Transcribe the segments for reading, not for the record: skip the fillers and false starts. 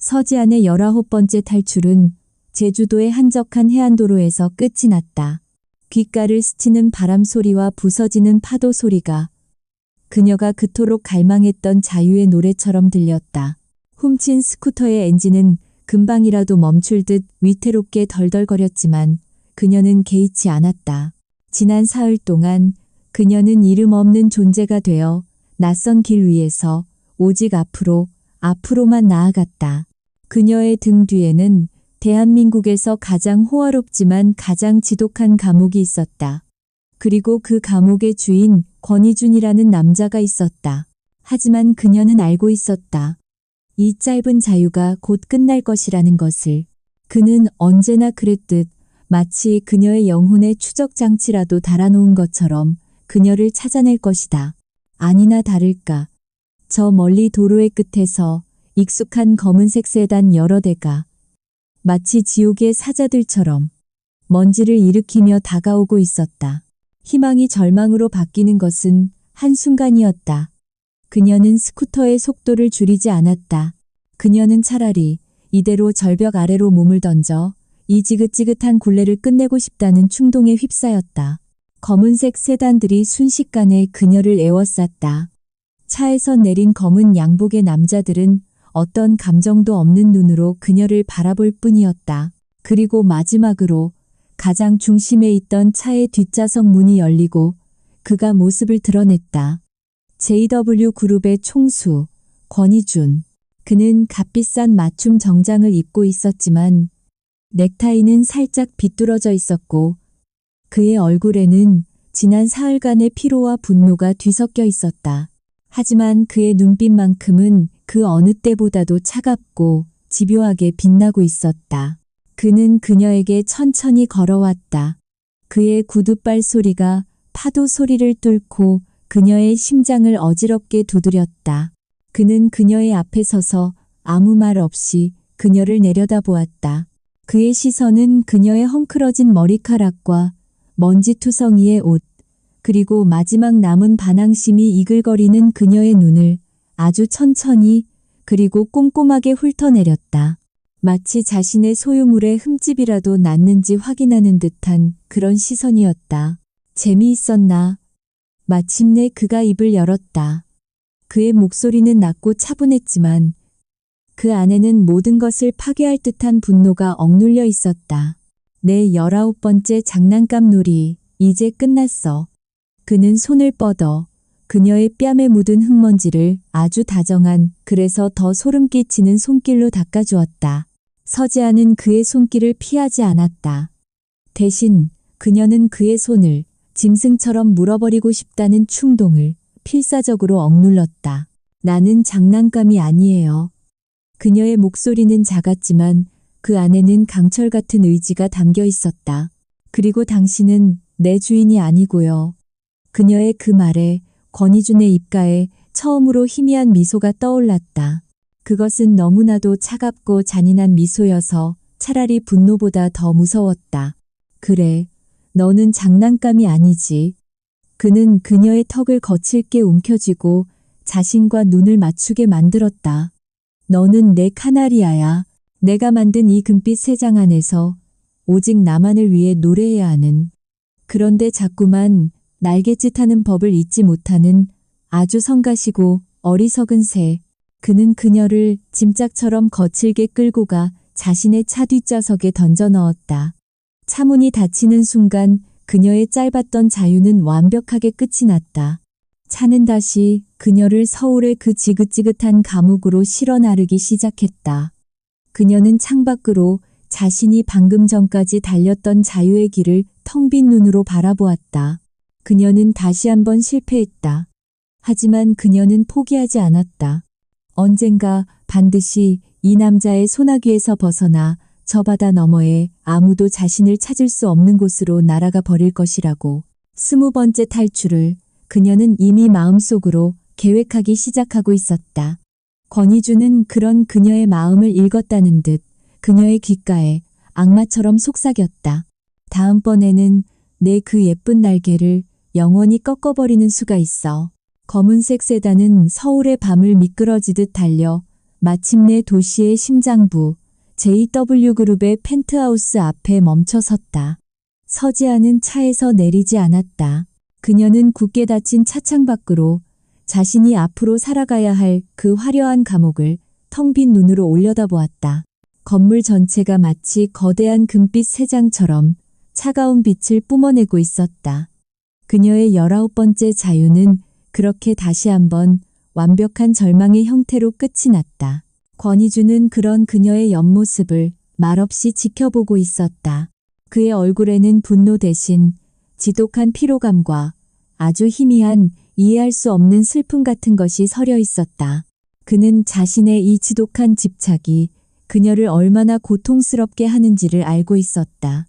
서지안의 19번째 탈출은 제주도의 한적한 해안도로에서 끝이 났다. 귓가를 스치는 바람 소리와 부서지는 파도 소리가 그녀가 그토록 갈망했던 자유의 노래처럼 들렸다. 훔친 스쿠터의 엔진은 금방이라도 멈출 듯 위태롭게 덜덜거렸지만 그녀는 개의치 않았다. 지난 사흘 동안 그녀는 이름 없는 존재가 되어 낯선 길 위에서 오직 앞으로만 나아갔다. 그녀의 등 뒤에는 대한민국에서 가장 호화롭지만 가장 지독한 감옥이 있었다. 그리고 그 감옥의 주인 권희준이라는 남자가 있었다. 하지만 그녀는 알고 있었다. 이 짧은 자유가 곧 끝날 것이라는 것을. 그는 언제나 그랬듯 마치 그녀의 영혼의 추적장치라도 달아놓은 것처럼 그녀를 찾아낼 것이다. 아니나 다를까. 저 멀리 도로의 끝에서 익숙한 검은색 세단 여러 대가 마치 지옥의 사자들처럼 먼지를 일으키며 다가오고 있었다. 희망이 절망으로 바뀌는 것은 한순간이었다. 그녀는 스쿠터의 속도를 줄이지 않았다. 그녀는 차라리 이대로 절벽 아래로 몸을 던져 이 지긋지긋한 굴레를 끝내고 싶다는 충동에 휩싸였다. 검은색 세단들이 순식간에 그녀를 에워쌌다. 차에서 내린 검은 양복의 남자들은 어떤 감정도 없는 눈으로 그녀를 바라볼 뿐이었다. 그리고 마지막으로 가장 중심에 있던 차의 뒷좌석 문이 열리고 그가 모습을 드러냈다. JW 그룹의 총수 권희준. 그는 값비싼 맞춤 정장을 입고 있었지만 넥타이는 살짝 비뚤어져 있었고 그의 얼굴에는 지난 사흘간의 피로와 분노가 뒤섞여 있었다. 하지만 그의 눈빛만큼은 그 어느 때보다도 차갑고 집요하게 빛나고 있었다. 그는 그녀에게 천천히 걸어왔다. 그의 구두발 소리가 파도 소리를 뚫고 그녀의 심장을 어지럽게 두드렸다. 그는 그녀의 앞에 서서 아무 말 없이 그녀를 내려다보았다. 그의 시선은 그녀의 헝클어진 머리카락과 먼지투성이의 옷, 그리고 마지막 남은 반항심이 이글거리는 그녀의 눈을 아주 천천히 그리고 꼼꼼하게 훑어내렸다. 마치 자신의 소유물에 흠집이라도 났는지 확인하는 듯한 그런 시선이었다. 재미있었나? 마침내 그가 입을 열었다. 그의 목소리는 낮고 차분했지만 그 안에는 모든 것을 파괴할 듯한 분노가 억눌려 있었다. 내 19번째 장난감 놀이, 이제 끝났어. 그는 손을 뻗어 그녀의 뺨에 묻은 흙먼지를 아주 다정한, 그래서 더 소름 끼치는 손길로 닦아주었다. 서지아는 그의 손길을 피하지 않았다. 대신 그녀는 그의 손을 짐승처럼 물어버리고 싶다는 충동을 필사적으로 억눌렀다. 나는 장난감이 아니에요. 그녀의 목소리는 작았지만 그 안에는 강철 같은 의지가 담겨 있었다. 그리고 당신은 내 주인이 아니고요. 그녀의 그 말에 권희준의 입가에 처음으로 희미한 미소가 떠올랐다. 그것은 너무나도 차갑고 잔인한 미소여서 차라리 분노보다 더 무서웠다. 그래, 너는 장난감이 아니지. 그는 그녀의 턱을 거칠게 움켜쥐고 자신과 눈을 맞추게 만들었다. 너는 내 카나리아야. 내가 만든 이 금빛 새장 안에서 오직 나만을 위해 노래해야 하는. 그런데 자꾸만 날갯짓하는 법을 잊지 못하는 아주 성가시고 어리석은 새. 그는 그녀를 짐짝처럼 거칠게 끌고 가 자신의 차 뒷좌석에 던져 넣었다. 차문이 닫히는 순간 그녀의 짧았던 자유는 완벽하게 끝이 났다. 차는 다시 그녀를 서울의 그 지긋지긋한 감옥으로 실어 나르기 시작했다. 그녀는 창밖으로 자신이 방금 전까지 달렸던 자유의 길을 텅 빈 눈으로 바라보았다. 그녀는 다시 한번 실패했다. 하지만 그녀는 포기하지 않았다. 언젠가 반드시 이 남자의 소나기에서 벗어나 저 바다 너머에 아무도 자신을 찾을 수 없는 곳으로 날아가 버릴 것이라고. 20번째 탈출을 그녀는 이미 마음속으로 계획하기 시작하고 있었다. 권희준은 그런 그녀의 마음을 읽었다는 듯 그녀의 귓가에 악마처럼 속삭였다. 다음번에는 내 그 예쁜 날개를 영원히 꺾어버리는 수가 있어. 검은색 세단은 서울의 밤을 미끄러지듯 달려 마침내 도시의 심장부 JW그룹의 펜트하우스 앞에 멈춰섰다. 서지 않은 차에서 내리지 않았다. 그녀는 굳게 닫힌 차창 밖으로 자신이 앞으로 살아가야 할 그 화려한 감옥을 텅 빈 눈으로 올려다보았다. 건물 전체가 마치 거대한 금빛 새장처럼 차가운 빛을 뿜어내고 있었다. 그녀의 19번째 자유는 그렇게 다시 한번 완벽한 절망의 형태로 끝이 났다. 권희주는 그런 그녀의 옆모습을 말없이 지켜보고 있었다. 그의 얼굴에는 분노 대신 지독한 피로감과 아주 희미한 이해할 수 없는 슬픔 같은 것이 서려 있었다. 그는 자신의 이 지독한 집착이 그녀를 얼마나 고통스럽게 하는지를 알고 있었다.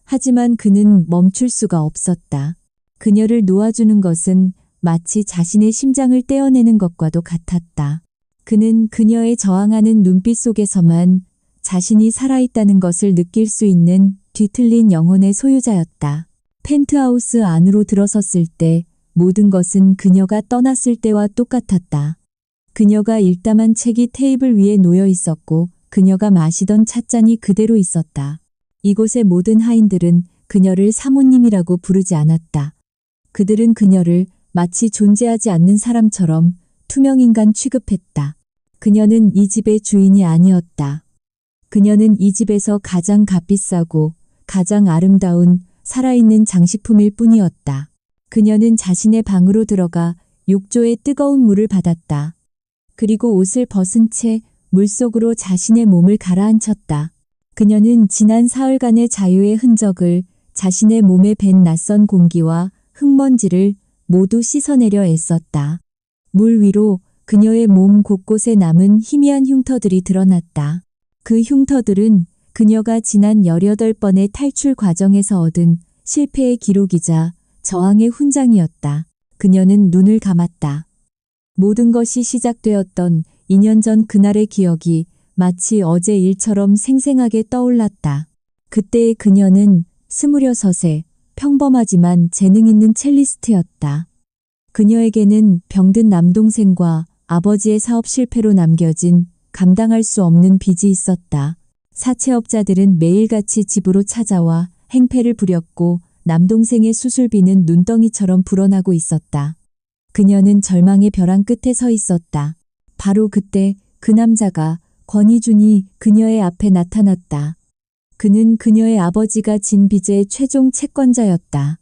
하지만 그는 멈출 수가 없었다. 그녀를 놓아주는 것은 마치 자신의 심장을 떼어내는 것과도 같았다. 그는 그녀의 저항하는 눈빛 속에서만 자신이 살아있다는 것을 느낄 수 있는 뒤틀린 영혼의 소유자였다. 펜트하우스 안으로 들어섰을 때 모든 것은 그녀가 떠났을 때와 똑같았다. 그녀가 일담한 책이 테이블 위에 놓여 있었고 그녀가 마시던 찻잔이 그대로 있었다. 이곳의 모든 하인들은 그녀를 사모님이라고 부르지 않았다. 그들은 그녀를 마치 존재하지 않는 사람처럼 투명인간 취급했다. 그녀는 이 집의 주인이 아니었다. 그녀는 이 집에서 가장 값비싸고 가장 아름다운 살아있는 장식품일 뿐이었다. 그녀는 자신의 방으로 들어가 욕조에 뜨거운 물을 받았다. 그리고 옷을 벗은 채 물속으로 자신의 몸을 가라앉혔다. 그녀는 지난 사흘간의 자유의 흔적을 자신의 몸에 밴 낯선 공기와 흙먼지를 모두 씻어내려 애썼다. 물 위로 그녀의 몸 곳곳에 남은 희미한 흉터들이 드러났다. 그 흉터들은 그녀가 지난 18번의 탈출 과정에서 얻은 실패의 기록이자 저항의 훈장이었다. 그녀는 눈을 감았다. 모든 것이 시작되었던 2년 전 그날의 기억이 마치 어제 일처럼 생생하게 떠올랐다. 그때의 그녀는 26세, 평범하지만 재능 있는 첼리스트였다. 그녀에게는 병든 남동생과 아버지의 사업 실패로 남겨진 감당할 수 없는 빚이 있었다. 사채업자들은 매일같이 집으로 찾아와 행패를 부렸고 남동생의 수술비는 눈덩이처럼 불어나고 있었다. 그녀는 절망의 벼랑 끝에 서 있었다. 바로 그때 그 남자가 권희준이 그녀의 앞에 나타났다. 그는 그녀의 아버지가 진 빚의 최종 채권자였다.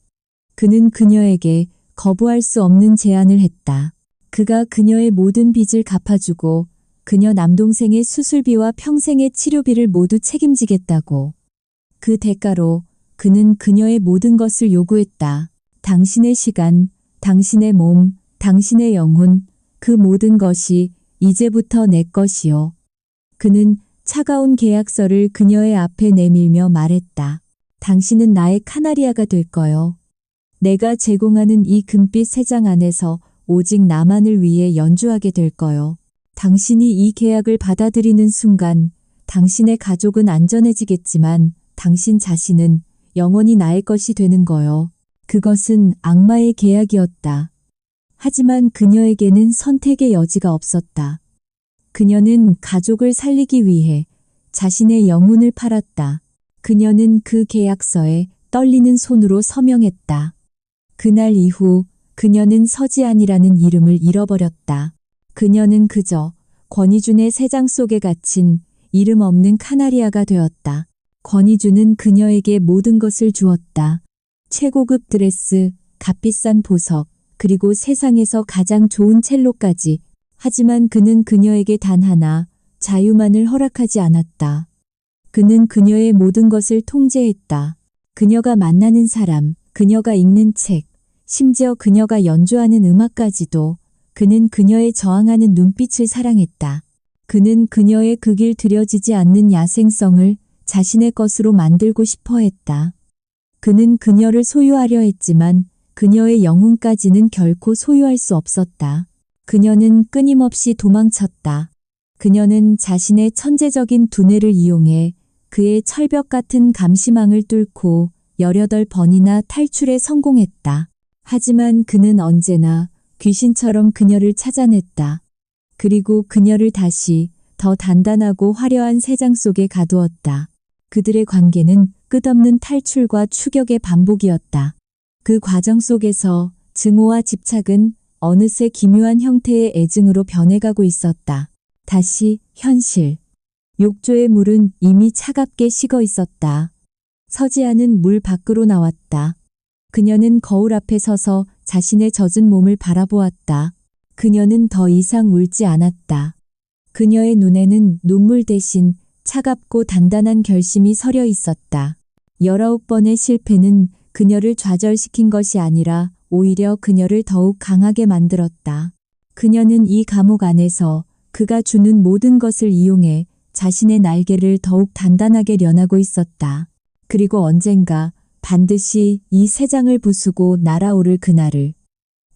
그는 그녀에게 거부할 수 없는 제안을 했다. 그가 그녀의 모든 빚을 갚아주고 그녀 남동생의 수술비와 평생의 치료비를 모두 책임지겠다고. 그 대가로 그는 그녀의 모든 것을 요구했다. 당신의 시간, 당신의 몸, 당신의 영혼, 그 모든 것이 이제부터 내 것이요. 그는 차가운 계약서를 그녀의 앞에 내밀며 말했다. 당신은 나의 카나리아가 될 거요. 내가 제공하는 이 금빛 새장 안에서 오직 나만을 위해 연주하게 될 거요. 당신이 이 계약을 받아들이는 순간 당신의 가족은 안전해지겠지만 당신 자신은 영원히 나의 것이 되는 거요. 그것은 악마의 계약이었다. 하지만 그녀에게는 선택의 여지가 없었다. 그녀는 가족을 살리기 위해 자신의 영혼을 팔았다. 그녀는 그 계약서에 떨리는 손으로 서명했다. 그날 이후 그녀는 서지안이라는 이름을 잃어버렸다. 그녀는 그저 권희준의 새장 속에 갇힌 이름 없는 카나리아가 되었다. 권희준은 그녀에게 모든 것을 주었다. 최고급 드레스, 값비싼 보석, 그리고 세상에서 가장 좋은 첼로까지. 하지만 그는 그녀에게 단 하나, 자유만을 허락하지 않았다. 그는 그녀의 모든 것을 통제했다. 그녀가 만나는 사람, 그녀가 읽는 책, 심지어 그녀가 연주하는 음악까지도 그는 그녀의 저항하는 눈빛을 사랑했다. 그는 그녀의 그 길 들여지지 않는 야생성을 자신의 것으로 만들고 싶어 했다. 그는 그녀를 소유하려 했지만 그녀의 영혼까지는 결코 소유할 수 없었다. 그녀는 끊임없이 도망쳤다. 그녀는 자신의 천재적인 두뇌를 이용해 그의 철벽 같은 감시망을 뚫고 18번이나 탈출에 성공했다. 하지만 그는 언제나 귀신처럼 그녀를 찾아냈다. 그리고 그녀를 다시 더 단단하고 화려한 새 장 속에 가두었다. 그들의 관계는 끝없는 탈출과 추격의 반복이었다. 그 과정 속에서 증오와 집착은 어느새 기묘한 형태의 애증으로 변해가고 있었다. 다시 현실. 욕조의 물은 이미 차갑게 식어 있었다. 서지아는 물 밖으로 나왔다. 그녀는 거울 앞에 서서 자신의 젖은 몸을 바라보았다. 그녀는 더 이상 울지 않았다. 그녀의 눈에는 눈물 대신 차갑고 단단한 결심이 서려 있었다. 19번의 실패는 그녀를 좌절시킨 것이 아니라 오히려 그녀를 더욱 강하게 만들었다. 그녀는 이 감옥 안에서 그가 주는 모든 것을 이용해 자신의 날개를 더욱 단단하게 련하고 있었다. 그리고 언젠가 반드시 이 새 장을 부수고 날아오를 그날을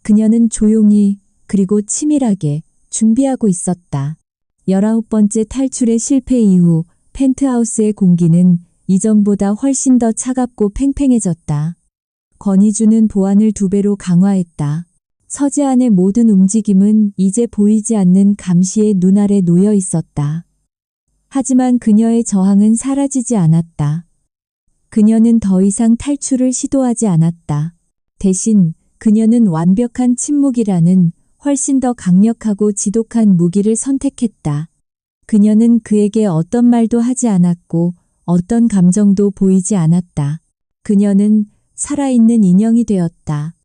그녀는 조용히 그리고 치밀하게 준비하고 있었다. 19번째 탈출의 실패 이후 펜트하우스의 공기는 이전보다 훨씬 더 차갑고 팽팽해졌다. 권희주는 보안을 2배로 강화했다. 서지안의 모든 움직임은 이제 보이지 않는 감시의 눈 아래 놓여 있었다. 하지만 그녀의 저항은 사라지지 않았다. 그녀는 더 이상 탈출을 시도하지 않았다. 대신 그녀는 완벽한 침묵이라는 훨씬 더 강력하고 지독한 무기를 선택했다. 그녀는 그에게 어떤 말도 하지 않았고 어떤 감정도 보이지 않았다. 그녀는 살아있는 인형이 되었다.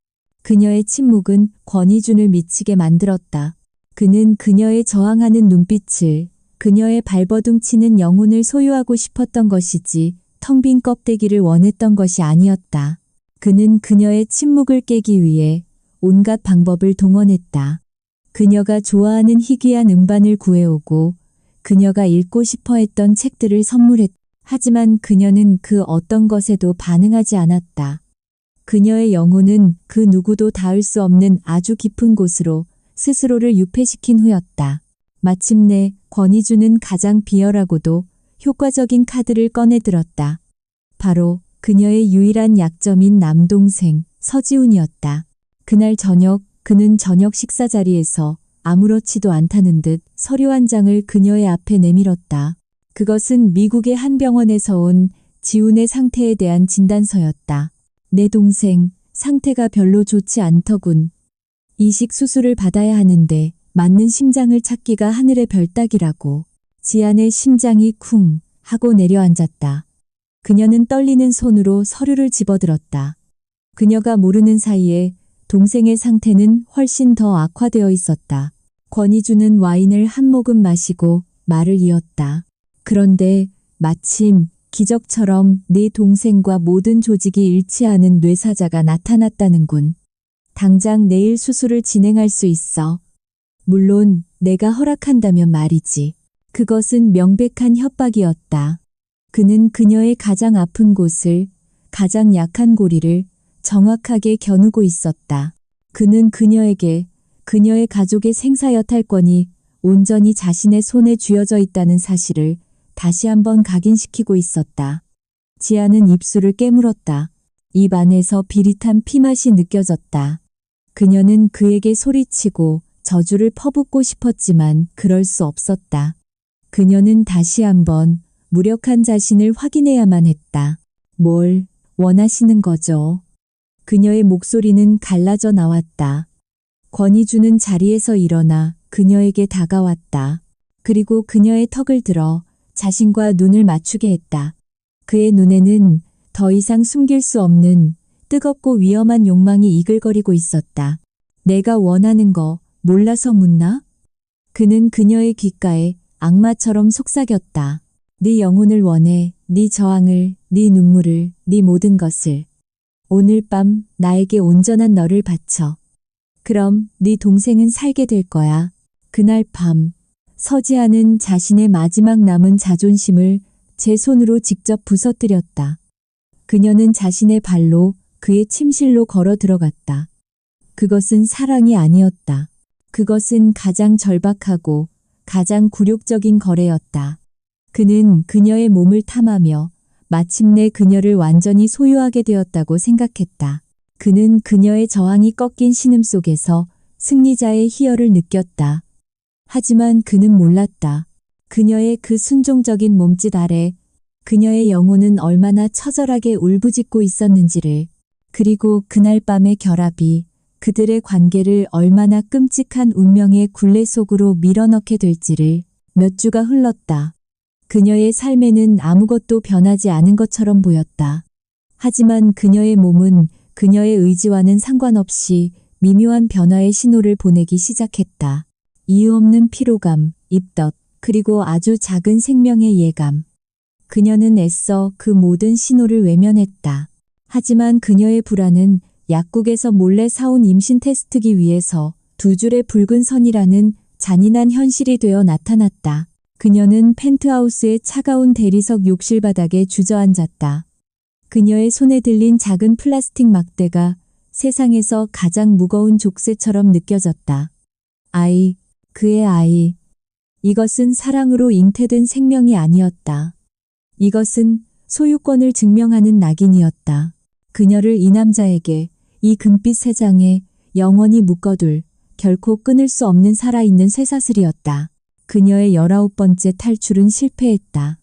그녀의 침묵은 권희준을 미치게 만들었다. 그는 그녀의 저항하는 눈빛을, 그녀의 발버둥 치는 영혼을 소유하고 싶었던 것이지 텅 빈 껍데기를 원했던 것이 아니었다. 그는 그녀의 침묵을 깨기 위해 온갖 방법을 동원했다. 그녀가 좋아하는 희귀한 음반을 구해오고 그녀가 읽고 싶어 했던 책들을 선물했다. 하지만 그녀는 그 어떤 것에도 반응하지 않았다. 그녀의 영혼은 그 누구도 닿을 수 없는 아주 깊은 곳으로 스스로를 유폐시킨 후였다. 마침내 권희주는 가장 비열하고도 효과적인 카드를 꺼내들었다. 바로 그녀의 유일한 약점인 남동생 서지훈이었다. 그날 저녁 그는 저녁 식사 자리에서 아무렇지도 않다는 듯 서류 한 장을 그녀의 앞에 내밀었다. 그것은 미국의 한 병원에서 온 지훈의 상태에 대한 진단서였다. 내 동생 상태가 별로 좋지 않더군. 이식 수술을 받아야 하는데 맞는 심장을 찾기가 하늘의 별따기라고. 지안의 심장이 쿵 하고 내려앉았다. 그녀는 떨리는 손으로 서류를 집어들었다. 그녀가 모르는 사이에 동생의 상태는 훨씬 더 악화되어 있었다. 권희주는 와인을 한 모금 마시고 말을 이었다. 그런데 마침 기적처럼 네 동생과 모든 조직이 일치하는 뇌사자가 나타났다는군. 당장 내일 수술을 진행할 수 있어. 물론 내가 허락한다면 말이지. 그것은 명백한 협박이었다. 그는 그녀의 가장 아픈 곳을, 가장 약한 고리를 정확하게 겨누고 있었다. 그는 그녀에게 그녀의 가족의 생사여탈권이 온전히 자신의 손에 쥐어져 있다는 사실을 다시 한번 각인시키고 있었다. 지아는 입술을 깨물었다. 입 안에서 비릿한 피맛이 느껴졌다. 그녀는 그에게 소리치고 저주를 퍼붓고 싶었지만 그럴 수 없었다. 그녀는 다시 한번 무력한 자신을 확인해야만 했다. 뭘 원하시는 거죠? 그녀의 목소리는 갈라져 나왔다. 권희주는 자리에서 일어나 그녀에게 다가왔다. 그리고 그녀의 턱을 들어 자신과 눈을 맞추게 했다. 그의 눈에는 더 이상 숨길 수 없는 뜨겁고 위험한 욕망이 이글거리고 있었다. 내가 원하는 거 몰라서 묻나? 그는 그녀의 귓가에 악마처럼 속삭였다. 네 영혼을 원해, 네 저항을, 네 눈물을, 네 모든 것을. 오늘 밤 나에게 온전한 너를 바쳐. 그럼 네 동생은 살게 될 거야. 그날 밤 서지아는 자신의 마지막 남은 자존심을 제 손으로 직접 부서뜨렸다. 그녀는 자신의 발로 그의 침실로 걸어 들어갔다. 그것은 사랑이 아니었다. 그것은 가장 절박하고 가장 굴욕적인 거래였다. 그는 그녀의 몸을 탐하며 마침내 그녀를 완전히 소유하게 되었다고 생각했다. 그는 그녀의 저항이 꺾인 신음 속에서 승리자의 희열을 느꼈다. 하지만 그는 몰랐다. 그녀의 그 순종적인 몸짓 아래 그녀의 영혼은 얼마나 처절하게 울부짖고 있었는지를, 그리고 그날 밤의 결합이 그들의 관계를 얼마나 끔찍한 운명의 굴레 속으로 밀어넣게 될지를. 몇 주가 흘렀다. 그녀의 삶에는 아무것도 변하지 않은 것처럼 보였다. 하지만 그녀의 몸은 그녀의 의지와는 상관없이 미묘한 변화의 신호를 보내기 시작했다. 이유 없는 피로감, 입덧, 그리고 아주 작은 생명의 예감. 그녀는 애써 그 모든 신호를 외면했다. 하지만 그녀의 불안은 약국에서 몰래 사온 임신 테스트기 위해서 두 줄의 붉은 선이라는 잔인한 현실이 되어 나타났다. 그녀는 펜트하우스의 차가운 대리석 욕실 바닥에 주저앉았다. 그녀의 손에 들린 작은 플라스틱 막대가 세상에서 가장 무거운 족쇄처럼 느껴졌다. 아이, 그의 아이. 이것은 사랑으로 잉태된 생명이 아니었다. 이것은 소유권을 증명하는 낙인이었다. 그녀를 이 남자에게, 이 금빛 세상에 영원히 묶어둘 결코 끊을 수 없는 살아있는 쇠사슬이었다. 그녀의 19번째 탈출은 실패했다.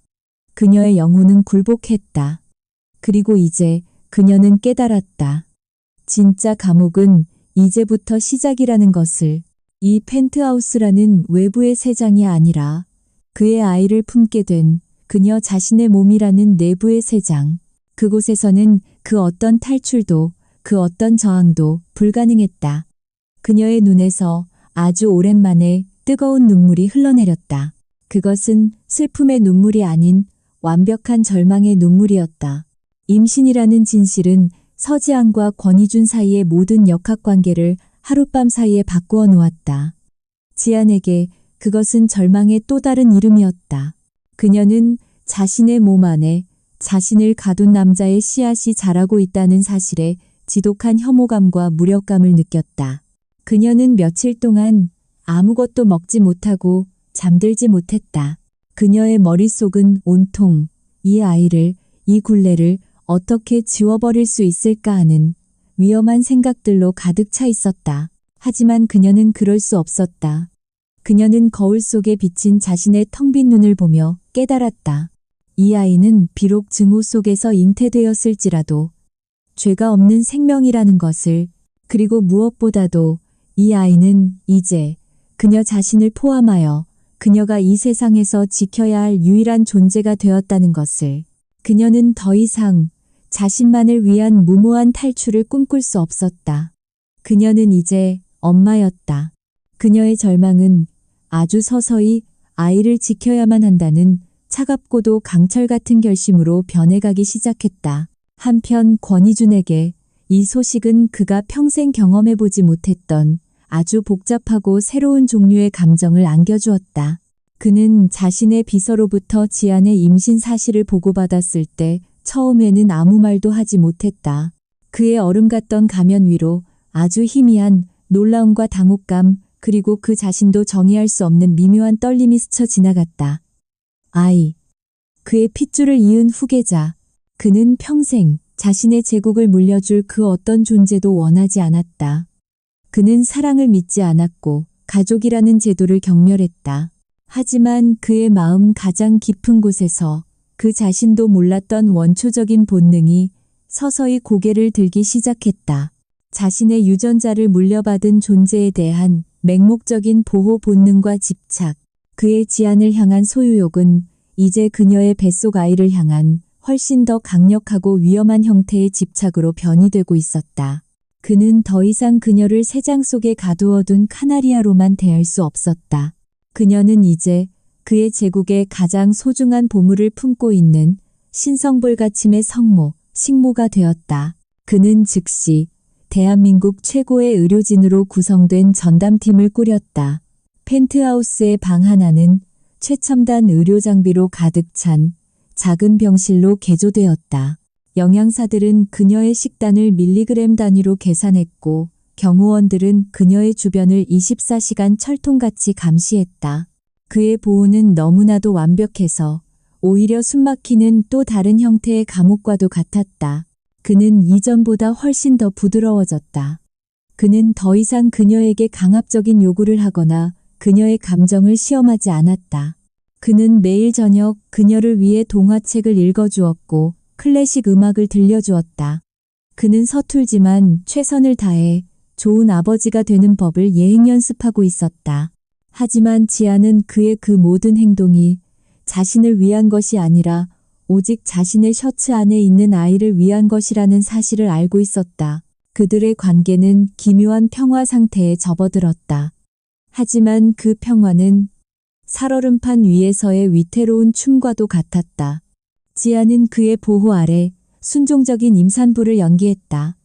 그녀의 영혼은 굴복했다. 그리고 이제 그녀는 깨달았다. 진짜 감옥은 이제부터 시작이라는 것을. 이 펜트하우스라는 외부의 세상이 아니라 그의 아이를 품게 된 그녀 자신의 몸이라는 내부의 세상. 그곳에서는 그 어떤 탈출도, 그 어떤 저항도 불가능했다. 그녀의 눈에서 아주 오랜만에 뜨거운 눈물이 흘러내렸다. 그것은 슬픔의 눈물이 아닌 완벽한 절망의 눈물이었다. 임신이라는 진실은 서지안과 권희준 사이의 모든 역학관계를 하룻밤 사이에 바꾸어 놓았다. 지안에게 그것은 절망의 또 다른 이름이었다. 그녀는 자신의 몸 안에 자신을 가둔 남자의 씨앗이 자라고 있다는 사실에 지독한 혐오감과 무력감을 느꼈다. 그녀는 며칠 동안 아무것도 먹지 못하고 잠들지 못했다. 그녀의 머릿속은 온통 이 아이를, 이 굴레를 어떻게 지워버릴 수 있을까 하는 위험한 생각들로 가득 차 있었다. 하지만 그녀는 그럴 수 없었다. 그녀는 거울 속에 비친 자신의 텅 빈 눈을 보며 깨달았다. 이 아이는 비록 증오 속에서 잉태되었을지라도 죄가 없는 생명이라는 것을, 그리고 무엇보다도 이 아이는 이제 그녀 자신을 포함하여 그녀가 이 세상에서 지켜야 할 유일한 존재가 되었다는 것을. 그녀는 더 이상 자신만을 위한 무모한 탈출을 꿈꿀 수 없었다. 그녀는 이제 엄마였다. 그녀의 절망은 아주 서서히 아이를 지켜야만 한다는 차갑고도 강철 같은 결심으로 변해가기 시작했다. 한편 권희준에게 이 소식은 그가 평생 경험해보지 못했던 아주 복잡하고 새로운 종류의 감정을 안겨주었다. 그는 자신의 비서로부터 지안의 임신 사실을 보고받았을 때 처음에는 아무 말도 하지 못했다. 그의 얼음 같던 가면 위로 아주 희미한 놀라움과 당혹감, 그리고 그 자신도 정의할 수 없는 미묘한 떨림이 스쳐 지나갔다. 아이. 그의 핏줄을 이은 후계자. 그는 평생 자신의 제국을 물려줄 그 어떤 존재도 원하지 않았다. 그는 사랑을 믿지 않았고 가족이라는 제도를 경멸했다. 하지만 그의 마음 가장 깊은 곳에서 그 자신도 몰랐던 원초적인 본능이 서서히 고개를 들기 시작했다. 자신의 유전자를 물려받은 존재에 대한 맹목적인 보호 본능과 집착. 그의 지안을 향한 소유욕은 이제 그녀의 뱃속 아이를 향한 훨씬 더 강력하고 위험한 형태의 집착으로 변이되고 있었다. 그는 더 이상 그녀를 새장 속에 가두어둔 카나리아로만 대할 수 없었다. 그녀는 이제 그의 제국의 가장 소중한 보물을 품고 있는 신성불가침의 성모, 식모가 되었다. 그는 즉시 대한민국 최고의 의료진으로 구성된 전담팀을 꾸렸다. 펜트하우스의 방 하나는 최첨단 의료 장비로 가득 찬 작은 병실로 개조되었다. 영양사들은 그녀의 식단을 밀리그램 단위로 계산했고 경호원들은 그녀의 주변을 24시간 철통같이 감시했다. 그의 보호는 너무나도 완벽해서 오히려 숨막히는 또 다른 형태의 감옥과도 같았다. 그는 이전보다 훨씬 더 부드러워졌다. 그는 더 이상 그녀에게 강압적인 요구를 하거나 그녀의 감정을 시험하지 않았다. 그는 매일 저녁 그녀를 위해 동화책을 읽어주었고 클래식 음악을 들려주었다. 그는 서툴지만 최선을 다해 좋은 아버지가 되는 법을 예행 연습하고 있었다. 하지만 지아는 그의 그 모든 행동이 자신을 위한 것이 아니라 오직 자신의 셔츠 안에 있는 아이를 위한 것이라는 사실을 알고 있었다. 그들의 관계는 기묘한 평화 상태에 접어들었다. 하지만 그 평화는 살얼음판 위에서의 위태로운 춤과도 같았다. 지아는 그의 보호 아래 순종적인 임산부를 연기했다.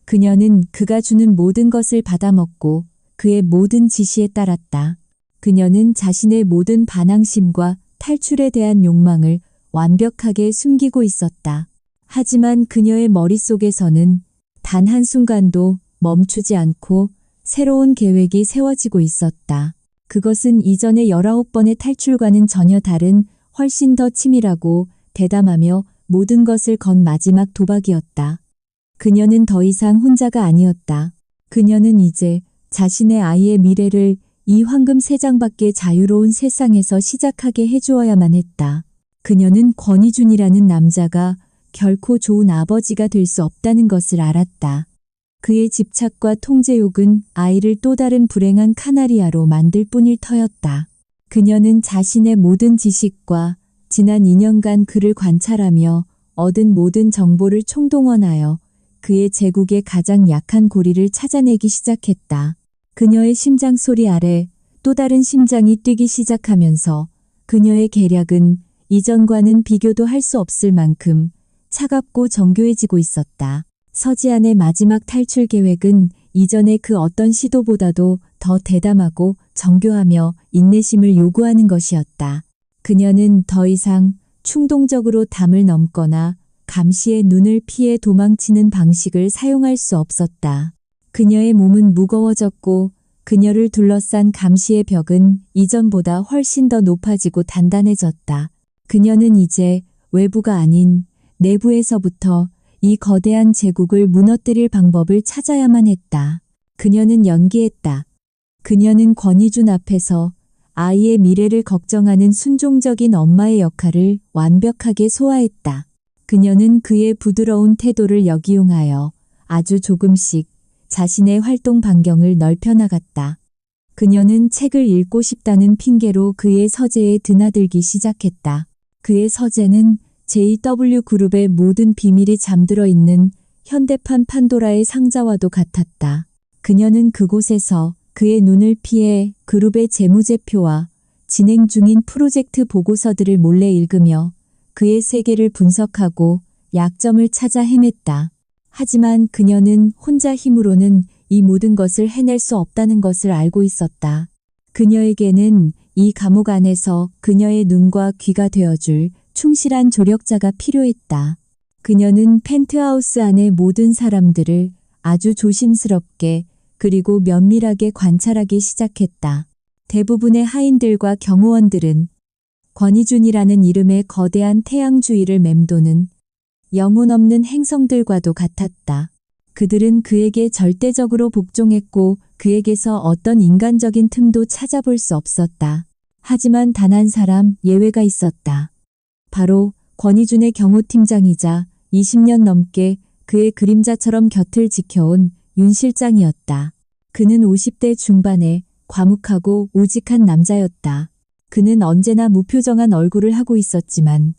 그녀는 그가 주는 모든 것을 받아먹고 그의 모든 지시에 따랐다. 그녀는 자신의 모든 반항심과 탈출에 대한 욕망을 완벽하게 숨기고 있었다. 하지만 그녀의 머릿속에서는 단 한순간도 멈추지 않고 새로운 계획이 세워지고 있었다. 그것은 이전의 19번의 탈출과는 전혀 다른 훨씬 더 치밀하고 대담하며 모든 것을 건 마지막 도박이었다. 그녀는 더 이상 혼자가 아니었다. 그녀는 이제 자신의 아이의 미래를 이 황금 세 장밖에 자유로운 세상에서 시작하게 해주어야만 했다. 그녀는 권희준이라는 남자가 결코 좋은 아버지가 될 수 없다는 것을 알았다. 그의 집착과 통제욕은 아이를 또 다른 불행한 카나리아로 만들 뿐일 터였다. 그녀는 자신의 모든 지식과 지난 2년간 그를 관찰하며 얻은 모든 정보를 총동원하여 그의 제국의 가장 약한 고리를 찾아내기 시작했다. 그녀의 심장 소리 아래 또 다른 심장이 뛰기 시작하면서 그녀의 계략은 이전과는 비교도 할 수 없을 만큼 차갑고 정교해지고 있었다. 서지안의 마지막 탈출 계획은 이전의 그 어떤 시도보다도 더 대담하고 정교하며 인내심을 요구하는 것이었다. 그녀는 더 이상 충동적으로 담을 넘거나 감시의 눈을 피해 도망치는 방식을 사용할 수 없었다. 그녀의 몸은 무거워졌고 그녀를 둘러싼 감시의 벽은 이전보다 훨씬 더 높아지고 단단해졌다. 그녀는 이제 외부가 아닌 내부에서부터 이 거대한 제국을 무너뜨릴 방법을 찾아야만 했다. 그녀는 연기했다. 그녀는 권희준 앞에서 아이의 미래를 걱정하는 순종적인 엄마의 역할을 완벽하게 소화했다. 그녀는 그의 부드러운 태도를 역이용하여 아주 조금씩 자신의 활동 반경을 넓혀나갔다. 그녀는 책을 읽고 싶다는 핑계로 그의 서재에 드나들기 시작했다. 그의 서재는 JW 그룹의 모든 비밀이 잠들어 있는 현대판 판도라의 상자와도 같았다. 그녀는 그곳에서 그의 눈을 피해 그룹의 재무제표와 진행 중인 프로젝트 보고서들을 몰래 읽으며 그의 세계를 분석하고 약점을 찾아 헤맸다. 하지만 그녀는 혼자 힘으로는 이 모든 것을 해낼 수 없다는 것을 알고 있었다. 그녀에게는 이 감옥 안에서 그녀의 눈과 귀가 되어줄 충실한 조력자가 필요했다. 그녀는 펜트하우스 안의 모든 사람들을 아주 조심스럽게 그리고 면밀하게 관찰하기 시작했다. 대부분의 하인들과 경호원들은 권희준이라는 이름의 거대한 태양 주위를 맴도는 영혼 없는 행성들과도 같았다. 그들은 그에게 절대적으로 복종했고 그에게서 어떤 인간적인 틈도 찾아볼 수 없었다. 하지만 단 한 사람 예외가 있었다. 바로 권희준의 경호팀장이자 20년 넘게 그의 그림자처럼 곁을 지켜온 윤 실장이었다. 그는 50대 중반의 과묵하고 우직한 남자였다. 그는 언제나 무표정한 얼굴을 하고 있었지만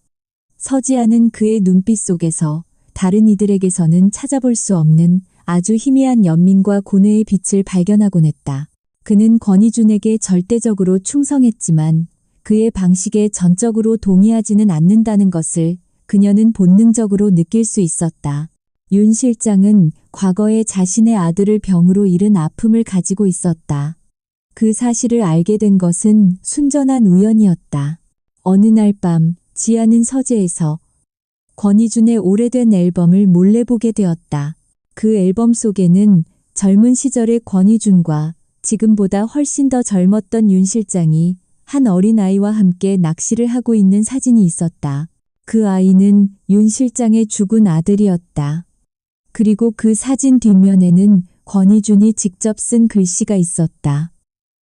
서지아는 그의 눈빛 속에서 다른 이들에게서는 찾아볼 수 없는 아주 희미한 연민과 고뇌의 빛을 발견하곤 했다. 그는 권희준에게 절대적으로 충성했지만 그의 방식에 전적으로 동의하지는 않는다는 것을 그녀는 본능적으로 느낄 수 있었다. 윤 실장은 과거에 자신의 아들을 병으로 잃은 아픔을 가지고 있었다. 그 사실을 알게 된 것은 순전한 우연이었다. 어느 날 밤 지아는 서재에서 권희준의 오래된 앨범을 몰래 보게 되었다. 그 앨범 속에는 젊은 시절의 권희준과 지금보다 훨씬 더 젊었던 윤 실장이 한 어린아이와 함께 낚시를 하고 있는 사진이 있었다. 그 아이는 윤 실장의 죽은 아들이었다. 그리고 그 사진 뒷면에는 권희준이 직접 쓴 글씨가 있었다.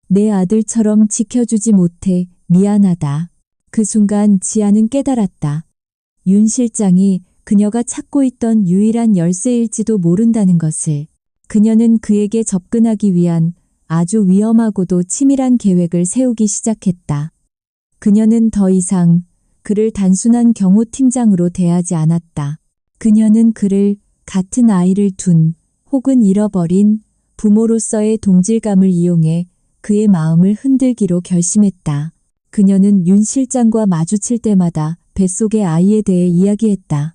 내 아들처럼 지켜주지 못해 미안하다. 그 순간 지아는 깨달았다. 윤 실장이 그녀가 찾고 있던 유일한 열쇠일지도 모른다는 것을. 그녀는 그에게 접근하기 위한 아주 위험하고도 치밀한 계획을 세우기 시작했다. 그녀는 더 이상 그를 단순한 경호팀장으로 대하지 않았다. 그녀는 그를 같은 아이를 둔 혹은 잃어버린 부모로서의 동질감을 이용해 그의 마음을 흔들기로 결심했다. 그녀는 윤 실장과 마주칠 때마다 뱃속의 아이에 대해 이야기했다.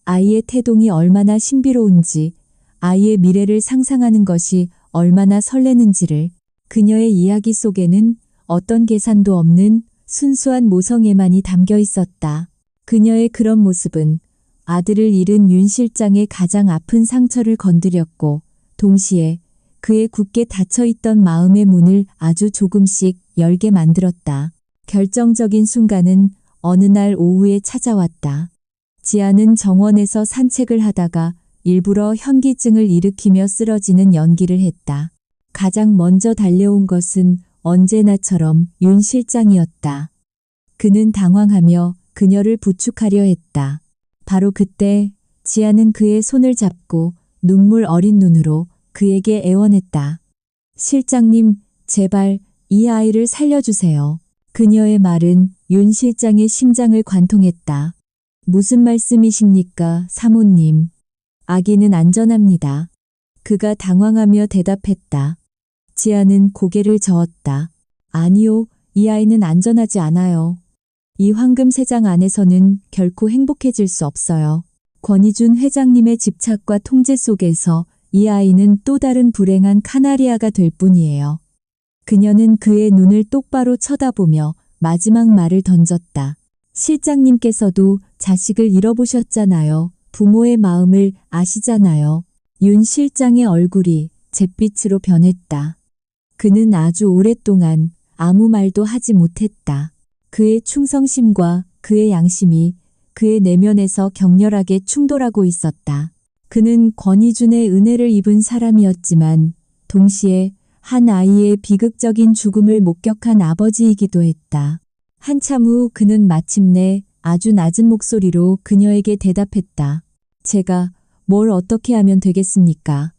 아이의 태동이 얼마나 신비로운지, 아이의 미래를 상상하는 것이 얼마나 설레는지를. 그녀의 이야기 속에는 어떤 계산도 없는 순수한 모성애만이 담겨 있었다. 그녀의 그런 모습은 아들을 잃은 윤 실장의 가장 아픈 상처를 건드렸고, 동시에 그의 굳게 닫혀있던 마음의 문을 아주 조금씩 열게 만들었다. 결정적인 순간은 어느 날 오후에 찾아왔다. 지아는 정원에서 산책을 하다가 일부러 현기증을 일으키며 쓰러지는 연기를 했다. 가장 먼저 달려온 것은 언제나처럼 윤 실장이었다. 그는 당황하며 그녀를 부축하려 했다. 바로 그때 지아는 그의 손을 잡고 눈물 어린 눈으로 그에게 애원했다. 실장님, 제발 이 아이를 살려주세요. 그녀의 말은 윤 실장의 심장을 관통했다. 무슨 말씀이십니까, 사모님? 아기는 안전합니다. 그가 당황하며 대답했다. 지아는 고개를 저었다. 아니요, 이 아이는 안전하지 않아요. 이 황금 세장 안에서는 결코 행복해질 수 없어요. 권희준 회장님의 집착과 통제 속에서 이 아이는 또 다른 불행한 카나리아가 될 뿐이에요. 그녀는 그의 눈을 똑바로 쳐다보며 마지막 말을 던졌다. 실장님께서도 자식을 잃어보셨잖아요. 부모의 마음을 아시잖아요. 윤 실장의 얼굴이 잿빛으로 변했다. 그는 아주 오랫동안 아무 말도 하지 못했다. 그의 충성심과 그의 양심이 그의 내면에서 격렬하게 충돌하고 있었다. 그는 권희준의 은혜를 입은 사람이었지만 동시에 한 아이의 비극적인 죽음을 목격한 아버지이기도 했다. 한참 후 그는 마침내 아주 낮은 목소리로 그녀에게 대답했다. 제가 뭘 어떻게 하면 되겠습니까?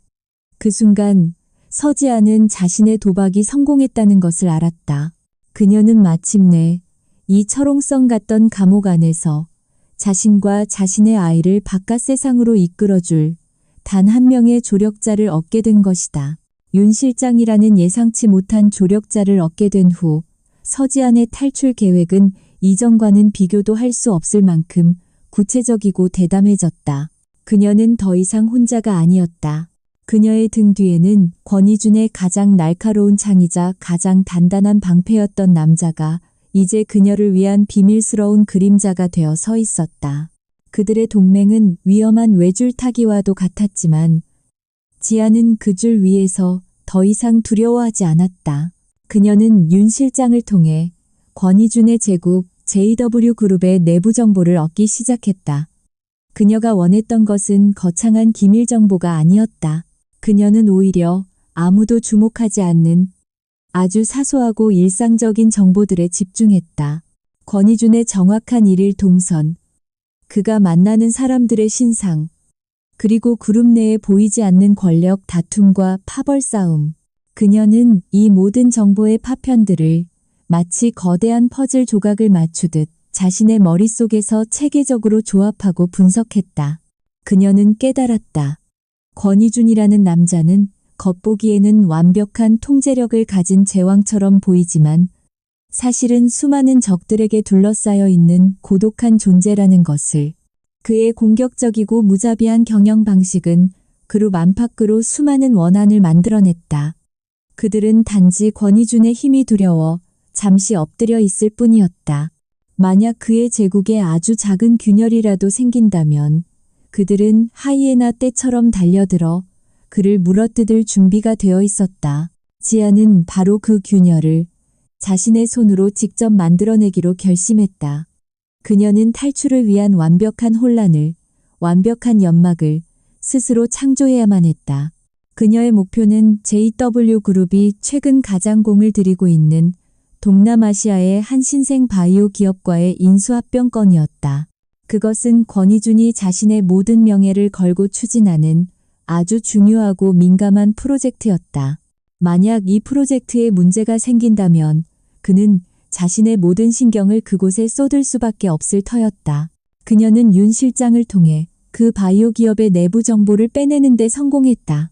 그 순간 서지아는 자신의 도박이 성공했다는 것을 알았다. 그녀는 마침내 이 철옹성 같던 감옥 안에서 자신과 자신의 아이를 바깥 세상으로 이끌어줄 단 한 명의 조력자를 얻게 된 것이다. 윤 실장이라는 예상치 못한 조력자를 얻게 된 후 서지안의 탈출 계획은 이전과는 비교도 할 수 없을 만큼 구체적이고 대담해졌다. 그녀는 더 이상 혼자가 아니었다. 그녀의 등 뒤에는 권희준의 가장 날카로운 창이자 가장 단단한 방패였던 남자가 이제 그녀를 위한 비밀스러운 그림자가 되어 서 있었다. 그들의 동맹은 위험한 외줄타기와도 같았지만 지아는 그 줄 위에서 더 이상 두려워하지 않았다. 그녀는 윤 실장을 통해 권희준의 제국 JW그룹의 내부 정보를 얻기 시작했다. 그녀가 원했던 것은 거창한 기밀 정보가 아니었다. 그녀는 오히려 아무도 주목하지 않는 아주 사소하고 일상적인 정보들에 집중했다. 권희준의 정확한 일일 동선, 그가 만나는 사람들의 신상, 그리고 그룹 내에 보이지 않는 권력 다툼과 파벌 싸움. 그녀는 이 모든 정보의 파편들을 마치 거대한 퍼즐 조각을 맞추듯 자신의 머릿속에서 체계적으로 조합하고 분석했다. 그녀는 깨달았다. 권희준이라는 남자는 겉보기에는 완벽한 통제력을 가진 제왕처럼 보이지만 사실은 수많은 적들에게 둘러싸여 있는 고독한 존재라는 것을. 그의 공격적이고 무자비한 경영 방식은 그룹 안팎으로 수많은 원한을 만들어냈다. 그들은 단지 권희준의 힘이 두려워 잠시 엎드려 있을 뿐이었다. 만약 그의 제국에 아주 작은 균열이라도 생긴다면 그들은 하이에나 떼처럼 달려들어 그를 물어뜯을 준비가 되어 있었다. 지아는 바로 그 균열을 자신의 손으로 직접 만들어내기로 결심했다. 그녀는 탈출을 위한 완벽한 혼란을, 완벽한 연막을 스스로 창조해야만 했다. 그녀의 목표는 JW그룹이 최근 가장 공을 들이고 있는 동남아시아의 한 신생 바이오 기업과의 인수합병 건이었다. 그것은 권희준이 자신의 모든 명예를 걸고 추진하는 아주 중요하고 민감한 프로젝트였다. 만약 이 프로젝트에 문제가 생긴다면 그는 자신의 모든 신경을 그곳에 쏟을 수밖에 없을 터였다. 그녀는 윤 실장을 통해 그 바이오 기업의 내부 정보를 빼내는 데 성공했다.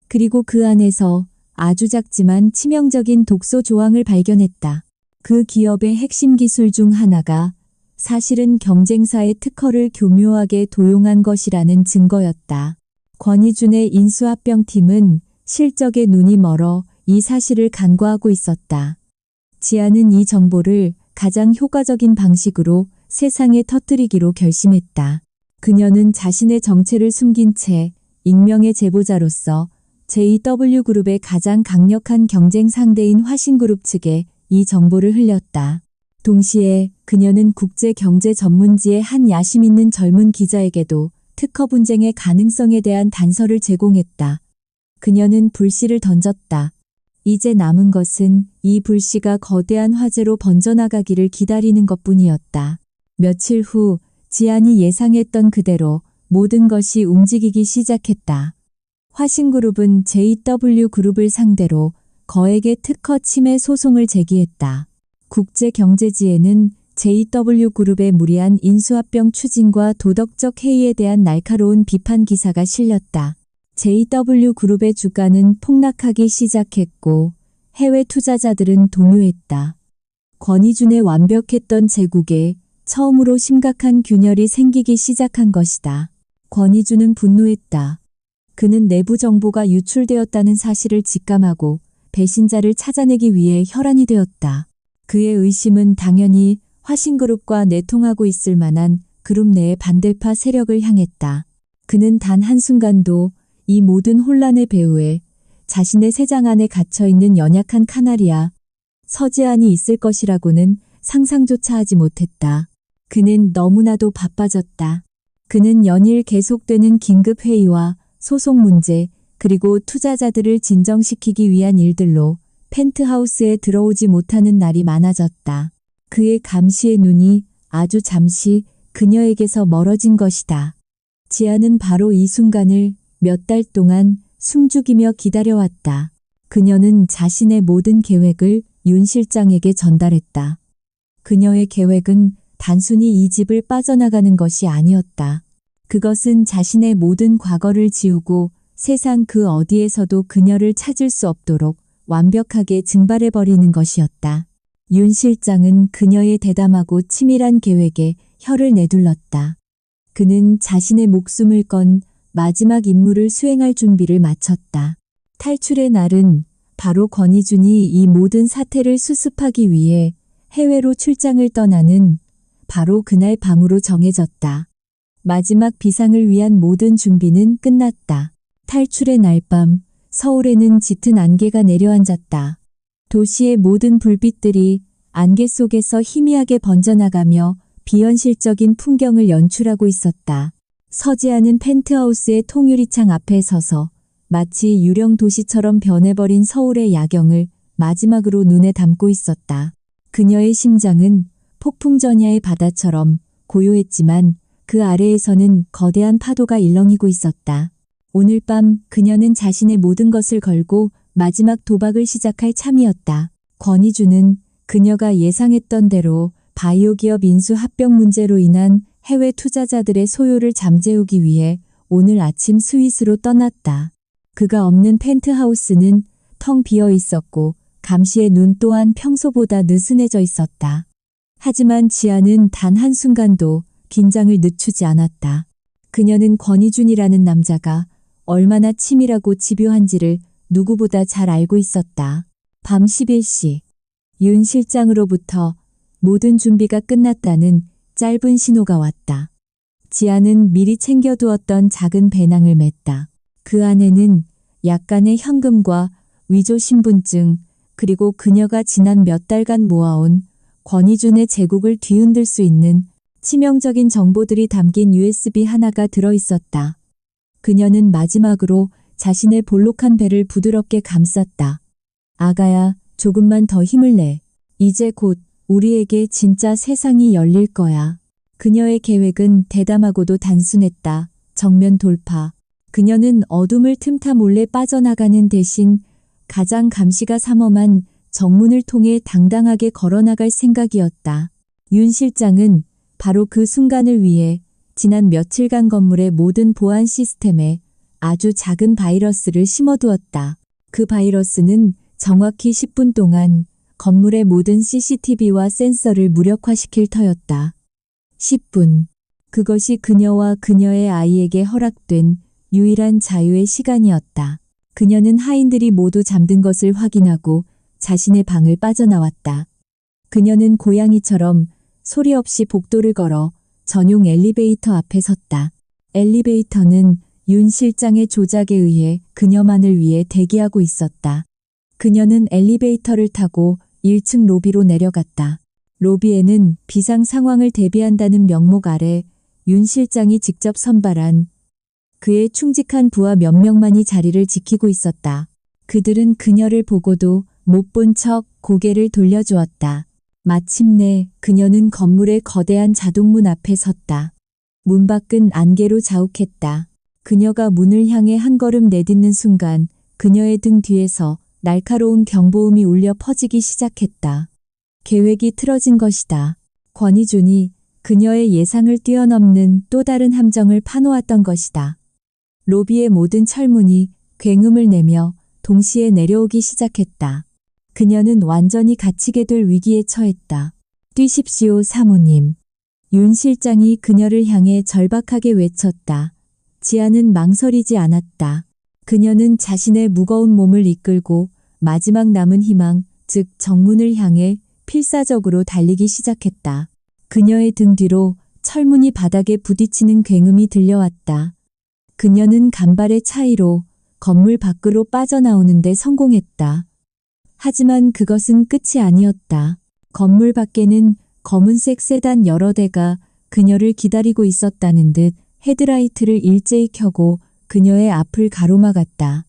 그리고 그 안에서 아주 작지만 치명적인 독소 조항을 발견했다. 그 기업의 핵심 기술 중 하나가 사실은 경쟁사의 특허를 교묘하게 도용한 것이라는 증거였다. 권희준의 인수합병팀은 실적에 눈이 멀어 이 사실을 간과하고 있었다. 지아는 이 정보를 가장 효과적인 방식으로 세상에 터뜨리기로 결심했다. 그녀는 자신의 정체를 숨긴 채 익명의 제보자로서 JW그룹의 가장 강력한 경쟁 상대인 화신그룹 측에 이 정보를 흘렸다. 동시에 그녀는 국제경제 전문지의 한 야심 있는 젊은 기자에게도 특허 분쟁의 가능성에 대한 단서를 제공했다. 그녀는 불씨를 던졌다. 이제 남은 것은 이 불씨가 거대한 화재로 번져나가기를 기다리는 것뿐이었다. 며칠 후 지안이 예상했던 그대로 모든 것이 움직이기 시작했다. 화신그룹은 JW그룹을 상대로 거액의 특허 침해 소송을 제기했다. 국제경제지에는 JW그룹의 무리한 인수합병 추진과 도덕적 해이에 대한 날카로운 비판 기사가 실렸다. JW그룹의 주가는 폭락하기 시작했고 해외 투자자들은 동요했다. 권희준의 완벽했던 제국에 처음으로 심각한 균열이 생기기 시작한 것이다. 권희준은 분노했다. 그는 내부 정보가 유출되었다는 사실을 직감하고 배신자를 찾아내기 위해 혈안이 되었다. 그의 의심은 당연히 화신그룹과 내통하고 있을 만한 그룹 내의 반대파 세력을 향했다. 그는 단 한순간도 이 모든 혼란의 배후에 자신의 세장 안에 갇혀있는 연약한 카나리아 서지안이 있을 것이라고는 상상조차 하지 못했다. 그는 너무나도 바빠졌다. 그는 연일 계속되는 긴급회의와 소송 문제 그리고 투자자들을 진정시키기 위한 일들로 펜트하우스에 들어오지 못하는 날이 많아졌다. 그의 감시의 눈이 아주 잠시 그녀에게서 멀어진 것이다. 지아는 바로 이 순간을 몇 달 동안 숨죽이며 기다려왔다. 그녀는 자신의 모든 계획을 윤 실장에게 전달했다. 그녀의 계획은 단순히 이 집을 빠져나가는 것이 아니었다. 그것은 자신의 모든 과거를 지우고 세상 그 어디에서도 그녀를 찾을 수 없도록 완벽하게 증발해버리는 것이었다. 윤 실장은 그녀의 대담하고 치밀한 계획에 혀를 내둘렀다. 그는 자신의 목숨을 건 마지막 임무를 수행할 준비를 마쳤다. 탈출의 날은 바로 권희준이 이 모든 사태를 수습하기 위해 해외로 출장을 떠나는 바로 그날 밤으로 정해졌다. 마지막 비상을 위한 모든 준비는 끝났다. 탈출의 날 밤, 서울에는 짙은 안개가 내려앉았다. 도시의 모든 불빛들이 안개 속에서 희미하게 번져나가며 비현실적인 풍경을 연출하고 있었다. 서지아는 펜트하우스의 통유리창 앞에 서서 마치 유령 도시처럼 변해버린 서울의 야경을 마지막으로 눈에 담고 있었다. 그녀의 심장은 폭풍전야의 바다처럼 고요했지만 그 아래에서는 거대한 파도가 일렁이고 있었다. 오늘 밤 그녀는 자신의 모든 것을 걸고 마지막 도박을 시작할 참이었다. 권희준은 그녀가 예상했던 대로 바이오 기업 인수 합병 문제로 인한 해외 투자자들의 소요를 잠재우기 위해 오늘 아침 스위스로 떠났다. 그가 없는 펜트하우스는 텅 비어 있었고 감시의 눈 또한 평소보다 느슨해져 있었다. 하지만 지아는 단 한순간도 긴장을 늦추지 않았다. 그녀는 권희준이라는 남자가 얼마나 치밀하고 집요한지를 누구보다 잘 알고 있었다. 밤 11시 윤 실장으로부터 모든 준비가 끝났다는 짧은 신호가 왔다. 지아는 미리 챙겨두었던 작은 배낭을 맸다. 그 안에는 약간의 현금과 위조 신분증 그리고 그녀가 지난 몇 달간 모아온 권희준의 제국을 뒤흔들 수 있는 치명적인 정보들이 담긴 USB 하나가 들어있었다. 그녀는 마지막으로 자신의 볼록한 배를 부드럽게 감쌌다. 아가야, 조금만 더 힘을 내. 이제 곧 우리에게 진짜 세상이 열릴 거야. 그녀의 계획은 대담하고도 단순했다. 정면 돌파. 그녀는 어둠을 틈타 몰래 빠져나가는 대신 가장 감시가 삼엄한 정문을 통해 당당하게 걸어나갈 생각이었다. 윤 실장은 바로 그 순간을 위해 지난 며칠간 건물의 모든 보안 시스템에 아주 작은 바이러스를 심어두었다. 그 바이러스는 정확히 10분 동안 건물의 모든 CCTV와 센서를 무력화시킬 터였다. 10분. 그것이 그녀와 그녀의 아이에게 허락된 유일한 자유의 시간이었다. 그녀는 하인들이 모두 잠든 것을 확인하고 자신의 방을 빠져나왔다. 그녀는 고양이처럼 소리 없이 복도를 걸어 전용 엘리베이터 앞에 섰다. 엘리베이터는 윤 실장의 조작에 의해 그녀만을 위해 대기하고 있었다. 그녀는 엘리베이터를 타고 1층 로비로 내려갔다. 로비에는 비상 상황을 대비한다는 명목 아래 윤 실장이 직접 선발한 그의 충직한 부하 몇 명만이 자리를 지키고 있었다. 그들은 그녀를 보고도 못 본 척 고개를 돌려주었다. 마침내 그녀는 건물의 거대한 자동문 앞에 섰다. 문 밖은 안개로 자욱했다. 그녀가 문을 향해 한 걸음 내딛는 순간 그녀의 등 뒤에서 날카로운 경보음이 울려 퍼지기 시작했다. 계획이 틀어진 것이다. 권희준이 그녀의 예상을 뛰어넘는 또 다른 함정을 파놓았던 것이다. 로비의 모든 철문이 굉음을 내며 동시에 내려오기 시작했다. 그녀는 완전히 갇히게 될 위기에 처했다. 뛰십시오, 사모님. 윤 실장이 그녀를 향해 절박하게 외쳤다. 지아는 망설이지 않았다. 그녀는 자신의 무거운 몸을 이끌고 마지막 남은 희망, 즉 정문을 향해 필사적으로 달리기 시작했다. 그녀의 등 뒤로 철문이 바닥에 부딪히는 굉음이 들려왔다. 그녀는 간발의 차이로 건물 밖으로 빠져나오는데 성공했다. 하지만 그것은 끝이 아니었다. 건물 밖에는 검은색 세단 여러 대가 그녀를 기다리고 있었다는 듯 헤드라이트를 일제히 켜고 그녀의 앞을 가로막았다.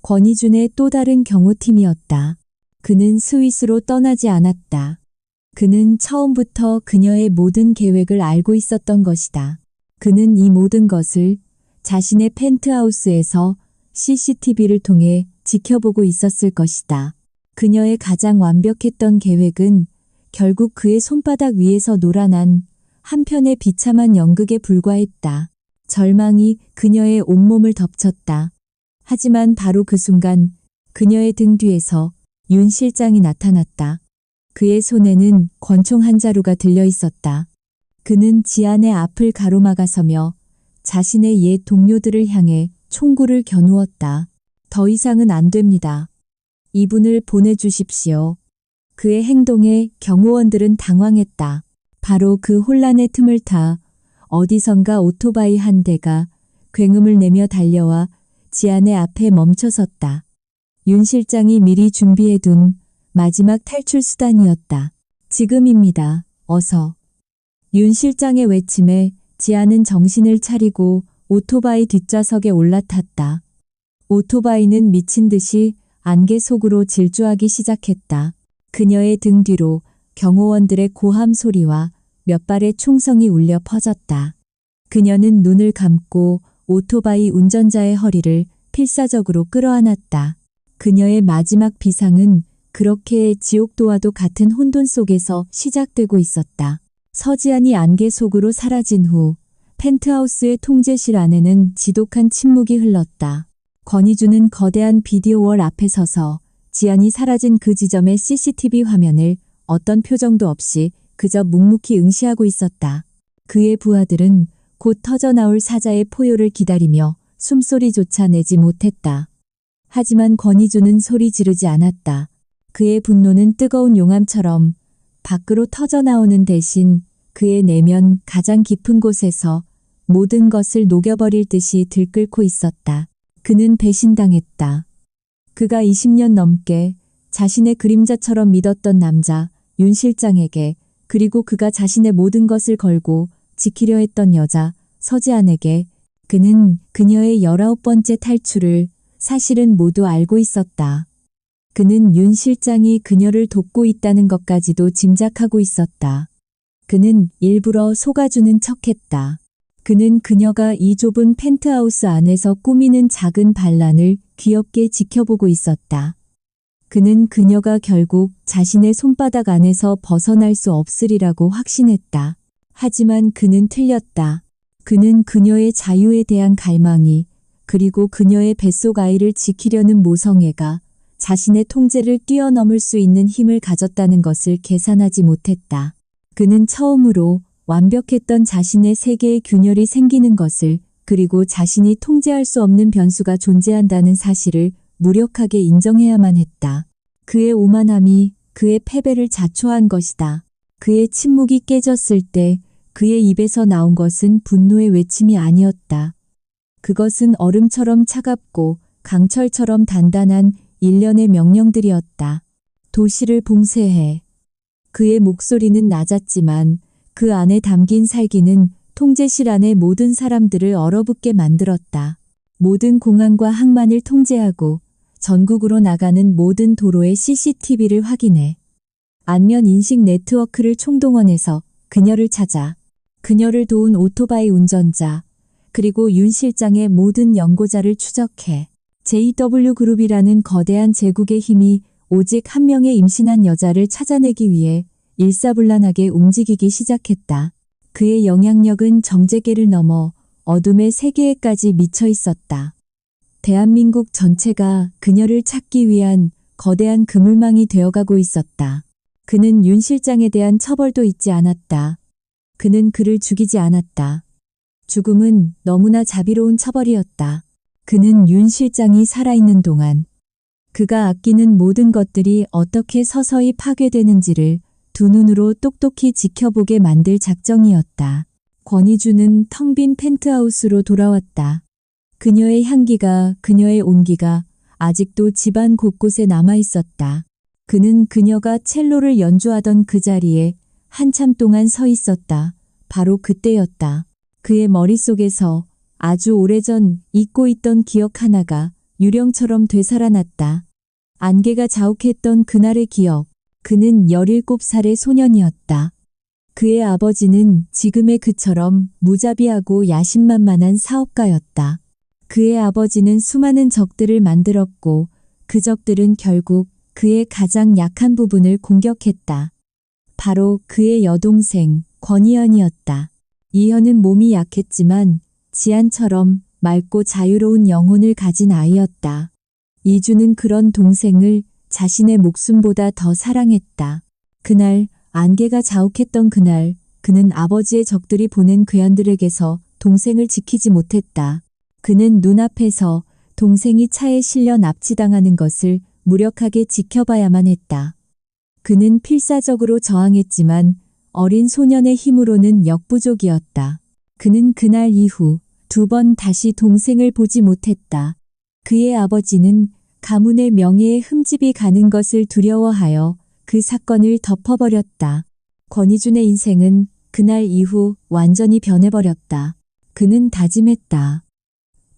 권희준의 또 다른 경호팀이었다. 그는 스위스로 떠나지 않았다. 그는 처음부터 그녀의 모든 계획을 알고 있었던 것이다. 그는 이 모든 것을 자신의 펜트하우스에서 CCTV를 통해 지켜보고 있었을 것이다. 그녀의 가장 완벽했던 계획은 결국 그의 손바닥 위에서 놀아난 한편의 비참한 연극에 불과했다. 절망이 그녀의 온몸을 덮쳤다. 하지만 바로 그 순간 그녀의 등 뒤에서 윤 실장이 나타났다. 그의 손에는 권총 한 자루가 들려 있었다. 그는 지안의 앞을 가로막아서며 자신의 옛 동료들을 향해 총구를 겨누었다. 더 이상은 안 됩니다. 이분을 보내주십시오. 그의 행동에 경호원들은 당황했다. 바로 그 혼란의 틈을 타 어디선가 오토바이 한 대가 굉음을 내며 달려와 지안의 앞에 멈춰섰다. 윤 실장이 미리 준비해둔 마지막 탈출 수단이었다. 지금입니다. 어서. 윤 실장의 외침에 지안은 정신을 차리고 오토바이 뒷좌석에 올라탔다. 오토바이는 미친 듯이 안개 속으로 질주하기 시작했다. 그녀의 등 뒤로 경호원들의 고함 소리와 몇 발의 총성이 울려 퍼졌다. 그녀는 눈을 감고 오토바이 운전자의 허리를 필사적으로 끌어안았다. 그녀의 마지막 비상은 그렇게 지옥도와도 같은 혼돈 속에서 시작되고 있었다. 서지안이 안개 속으로 사라진 후 펜트하우스의 통제실 안에는 지독한 침묵이 흘렀다. 권희준은 거대한 비디오월 앞에 서서 지안이 사라진 그 지점의 CCTV 화면을 어떤 표정도 없이 그저 묵묵히 응시하고 있었다. 그의 부하들은 곧 터져나올 사자의 포효를 기다리며 숨소리조차 내지 못했다. 하지만 권희준은 소리 지르지 않았다. 그의 분노는 뜨거운 용암처럼 밖으로 터져나오는 대신 그의 내면 가장 깊은 곳에서 모든 것을 녹여버릴 듯이 들끓고 있었다. 그는 배신당했다. 그가 20년 넘게 자신의 그림자처럼 믿었던 남자 윤 실장에게, 그리고 그가 자신의 모든 것을 걸고 지키려 했던 여자 서지안에게, 그는 그녀의 19번째 탈출을 사실은 모두 알고 있었다. 그는 윤 실장이 그녀를 돕고 있다는 것까지도 짐작하고 있었다. 그는 일부러 속아주는 척했다. 그는 그녀가 이 좁은 펜트하우스 안에서 꾸미는 작은 반란을 귀엽게 지켜보고 있었다. 그는 그녀가 결국 자신의 손바닥 안에서 벗어날 수 없으리라고 확신했다. 하지만 그는 틀렸다. 그는 그녀의 자유에 대한 갈망이, 그리고 그녀의 뱃속 아이를 지키려는 모성애가 자신의 통제를 뛰어넘을 수 있는 힘을 가졌다는 것을 계산하지 못했다. 그는 처음으로 완벽했던 자신의 세계에 균열이 생기는 것을, 그리고 자신이 통제할 수 없는 변수가 존재한다는 사실을 무력하게 인정해야만 했다. 그의 오만함이 그의 패배를 자초한 것이다. 그의 침묵이 깨졌을 때 그의 입에서 나온 것은 분노의 외침이 아니었다. 그것은 얼음처럼 차갑고 강철처럼 단단한 일련의 명령들이었다. 도시를 봉쇄해. 그의 목소리는 낮았지만 그 안에 담긴 살기는 통제실 안의 모든 사람들을 얼어붙게 만들었다. 모든 공항과 항만을 통제하고 전국으로 나가는 모든 도로의 CCTV를 확인해. 안면 인식 네트워크를 총동원해서 그녀를 찾아. 그녀를 도운 오토바이 운전자, 그리고 윤 실장의 모든 연고자를 추적해. JW그룹이라는 거대한 제국의 힘이 오직 한 명의 임신한 여자를 찾아내기 위해 일사불란하게 움직이기 시작했다. 그의 영향력은 정재계를 넘어 어둠의 세계에까지 미쳐 있었다. 대한민국 전체가 그녀를 찾기 위한 거대한 그물망이 되어가고 있었다. 그는 윤 실장에 대한 처벌도 잊지 않았다. 그는 그를 죽이지 않았다. 죽음은 너무나 자비로운 처벌이었다. 그는 윤 실장이 살아있는 동안 그가 아끼는 모든 것들이 어떻게 서서히 파괴되는지를 두 눈으로 똑똑히 지켜보게 만들 작정이었다. 권희주는 텅 빈 펜트하우스로 돌아왔다. 그녀의 향기가, 그녀의 온기가 아직도 집안 곳곳에 남아있었다. 그는 그녀가 첼로를 연주하던 그 자리에 한참 동안 서 있었다. 바로 그때였다. 그의 머릿속에서 아주 오래전 잊고 있던 기억 하나가 유령처럼 되살아났다. 안개가 자욱했던 그날의 기억. 그는 17살의 소년이었다. 그의 아버지는 지금의 그처럼 무자비하고 야심만만한 사업가였다. 그의 아버지는 수많은 적들을 만들었고 그 적들은 결국 그의 가장 약한 부분을 공격했다. 바로 그의 여동생 권희연이었다. 이현은 몸이 약했지만 지안처럼 맑고 자유로운 영혼을 가진 아이였다. 이주는 그런 동생을 자신의 목숨보다 더 사랑했다. 그날, 안개가 자욱했던 그날, 그는 아버지의 적들이 보낸 괴한들에게서 동생을 지키지 못했다. 그는 눈앞에서 동생이 차에 실려 납치당하는 것을 무력하게 지켜봐야만 했다. 그는 필사적으로 저항했지만 어린 소년의 힘으로는 역부족이었다. 그는 그날 이후 2번 다시 동생을 보지 못했다. 그의 아버지는 가문의 명예에 흠집이 가는 것을 두려워하여 그 사건을 덮어버렸다. 권희준의 인생은 그날 이후 완전히 변해버렸다. 그는 다짐했다.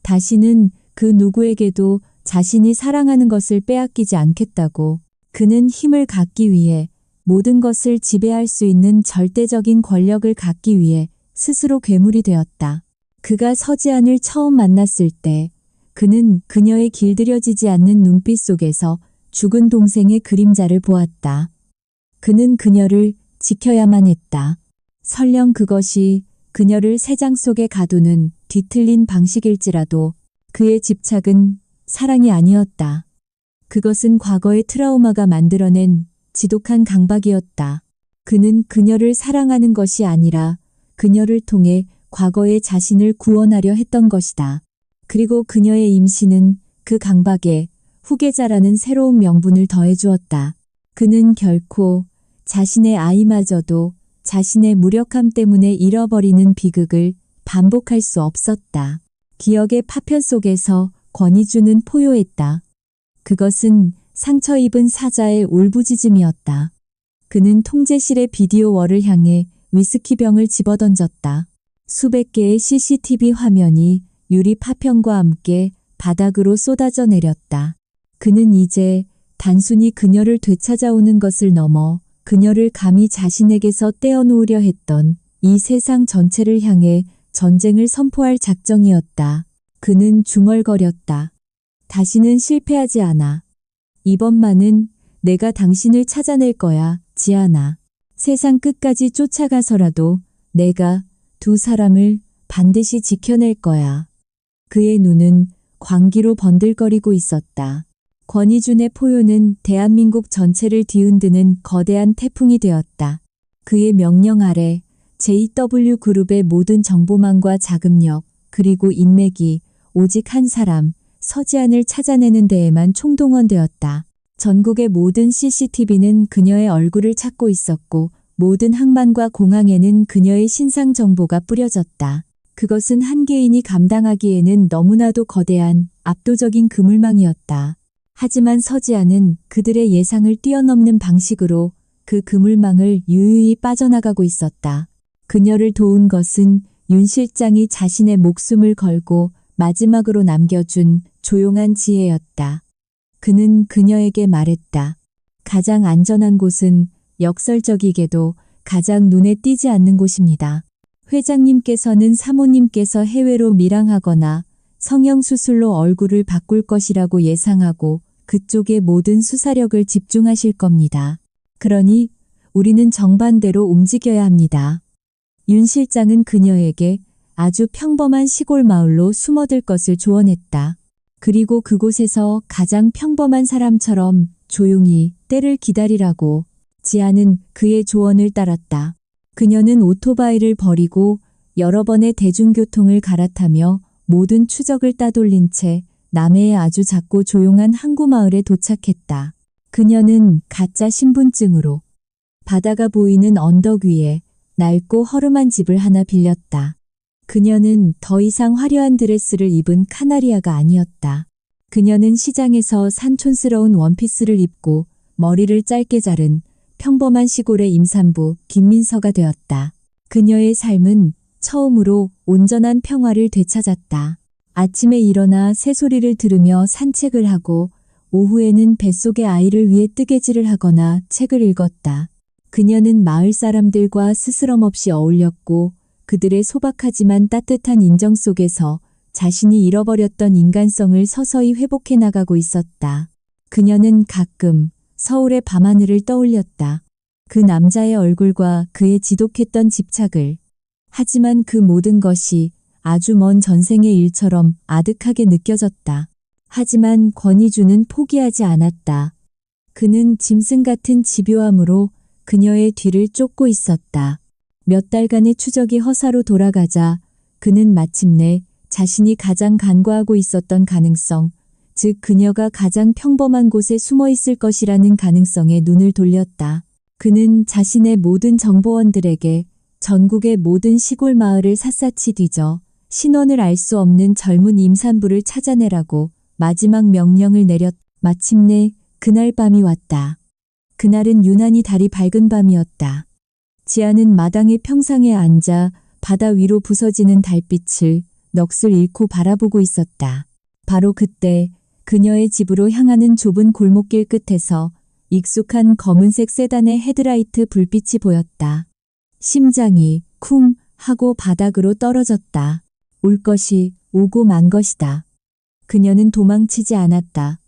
다시는 그 누구에게도 자신이 사랑하는 것을 빼앗기지 않겠다고. 그는 힘을 갖기 위해, 모든 것을 지배할 수 있는 절대적인 권력을 갖기 위해 스스로 괴물이 되었다. 그가 서지안을 처음 만났을 때 그는 그녀의 길들여지지 않는 눈빛 속에서 죽은 동생의 그림자를 보았다. 그는 그녀를 지켜야만 했다. 설령 그것이 그녀를 새장 속에 가두는 뒤틀린 방식일지라도 그의 집착은 사랑이 아니었다. 그것은 과거의 트라우마가 만들어낸 지독한 강박이었다. 그는 그녀를 사랑하는 것이 아니라 그녀를 통해 과거의 자신을 구원하려 했던 것이다. 그리고 그녀의 임신은 그 강박에 후계자라는 새로운 명분을 더해주었다. 그는 결코 자신의 아이마저도 자신의 무력함 때문에 잃어버리는 비극을 반복할 수 없었다. 기억의 파편 속에서 권희주는 포효했다. 그것은 상처 입은 사자의 울부짖음이었다. 그는 통제실의 비디오 월을 향해 위스키병을 집어던졌다. 수백 개의 CCTV 화면이 유리 파편과 함께 바닥으로 쏟아져 내렸다. 그는 이제 단순히 그녀를 되찾아오는 것을 넘어 그녀를 감히 자신에게서 떼어놓으려 했던 이 세상 전체를 향해 전쟁을 선포할 작정이었다. 그는 중얼거렸다. 다시는 실패하지 않아. 이번만은 내가 당신을 찾아낼 거야, 지아나. 세상 끝까지 쫓아가서라도 내가 두 사람을 반드시 지켜낼 거야. 그의 눈은 광기로 번들거리고 있었다. 권희준의 포효는 대한민국 전체를 뒤흔드는 거대한 태풍이 되었다. 그의 명령 아래 JW 그룹의 모든 정보망과 자금력, 그리고 인맥이 오직 한 사람, 서지안을 찾아내는 데에만 총동원되었다. 전국의 모든 CCTV는 그녀의 얼굴을 찾고 있었고 모든 항만과 공항에는 그녀의 신상 정보가 뿌려졌다. 그것은 한 개인이 감당하기에는 너무나도 거대한 압도적인 그물망이었다. 하지만 서지아는 그들의 예상을 뛰어넘는 방식으로 그 그물망을 유유히 빠져나가고 있었다. 그녀를 도운 것은 윤 실장이 자신의 목숨을 걸고 마지막으로 남겨준 조용한 지혜였다. 그는 그녀에게 말했다. 가장 안전한 곳은 역설적이게도 가장 눈에 띄지 않는 곳입니다. 회장님께서는 사모님께서 해외로 밀항하거나 성형수술로 얼굴을 바꿀 것이라고 예상하고 그쪽에 모든 수사력을 집중하실 겁니다. 그러니 우리는 정반대로 움직여야 합니다. 윤 실장은 그녀에게 아주 평범한 시골 마을로 숨어들 것을 조언했다. 그리고 그곳에서 가장 평범한 사람처럼 조용히 때를 기다리라고. 지아는 그의 조언을 따랐다. 그녀는 오토바이를 버리고 여러 번의 대중교통을 갈아타며 모든 추적을 따돌린 채 남해의 아주 작고 조용한 항구 마을에 도착했다. 그녀는 가짜 신분증으로 바다가 보이는 언덕 위에 낡고 허름한 집을 하나 빌렸다. 그녀는 더 이상 화려한 드레스를 입은 카나리아가 아니었다. 그녀는 시장에서 산 촌스러운 원피스를 입고 머리를 짧게 자른 평범한 시골의 임산부 김민서가 되었다. 그녀의 삶은 처음으로 온전한 평화를 되찾았다. 아침에 일어나 새소리를 들으며 산책을 하고 오후에는 뱃속의 아이를 위해 뜨개질을 하거나 책을 읽었다. 그녀는 마을 사람들과 스스럼없이 어울렸고 그들의 소박하지만 따뜻한 인정 속에서 자신이 잃어버렸던 인간성을 서서히 회복해 나가고 있었다. 그녀는 가끔 서울의 밤하늘을 떠올렸다. 그 남자의 얼굴과 그의 지독했던 집착을. 하지만 그 모든 것이 아주 먼 전생의 일처럼 아득하게 느껴졌다. 하지만 권희준은 포기하지 않았다. 그는 짐승 같은 집요함으로 그녀의 뒤를 쫓고 있었다. 몇 달간의 추적이 허사로 돌아가자 그는 마침내 자신이 가장 간과하고 있었던 가능성, 즉 그녀가 가장 평범한 곳에 숨어 있을 것이라는 가능성에 눈을 돌렸다. 그는 자신의 모든 정보원들에게 전국의 모든 시골 마을을 샅샅이 뒤져 신원을 알 수 없는 젊은 임산부를 찾아내라고 마지막 명령을 내렸. 마침내 그날 밤이 왔다. 그날은 유난히 달이 밝은 밤이었다. 지아는 마당의 평상에 앉아 바다 위로 부서지는 달빛을 넋을 잃고 바라보고 있었다. 바로 그때 그녀의 집으로 향하는 좁은 골목길 끝에서 익숙한 검은색 세단의 헤드라이트 불빛이 보였다. 심장이 쿵 하고 바닥으로 떨어졌다. 올 것이 오고 만 것이다. 그녀는 도망치지 않았다.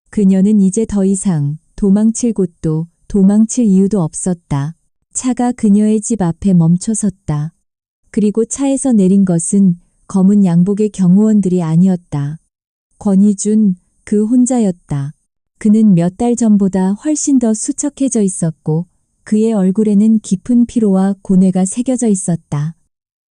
그녀는 이제 더 이상 도망칠 곳도 도망칠 이유도 없었다. 차가 그녀의 집 앞에 멈춰섰다. 그리고 차에서 내린 것은 검은 양복의 경호원들이 아니었다. 권희준 그 혼자였다. 그는 몇 달 전보다 훨씬 더 수척해져 있었고 그의 얼굴에는 깊은 피로와 고뇌가 새겨져 있었다.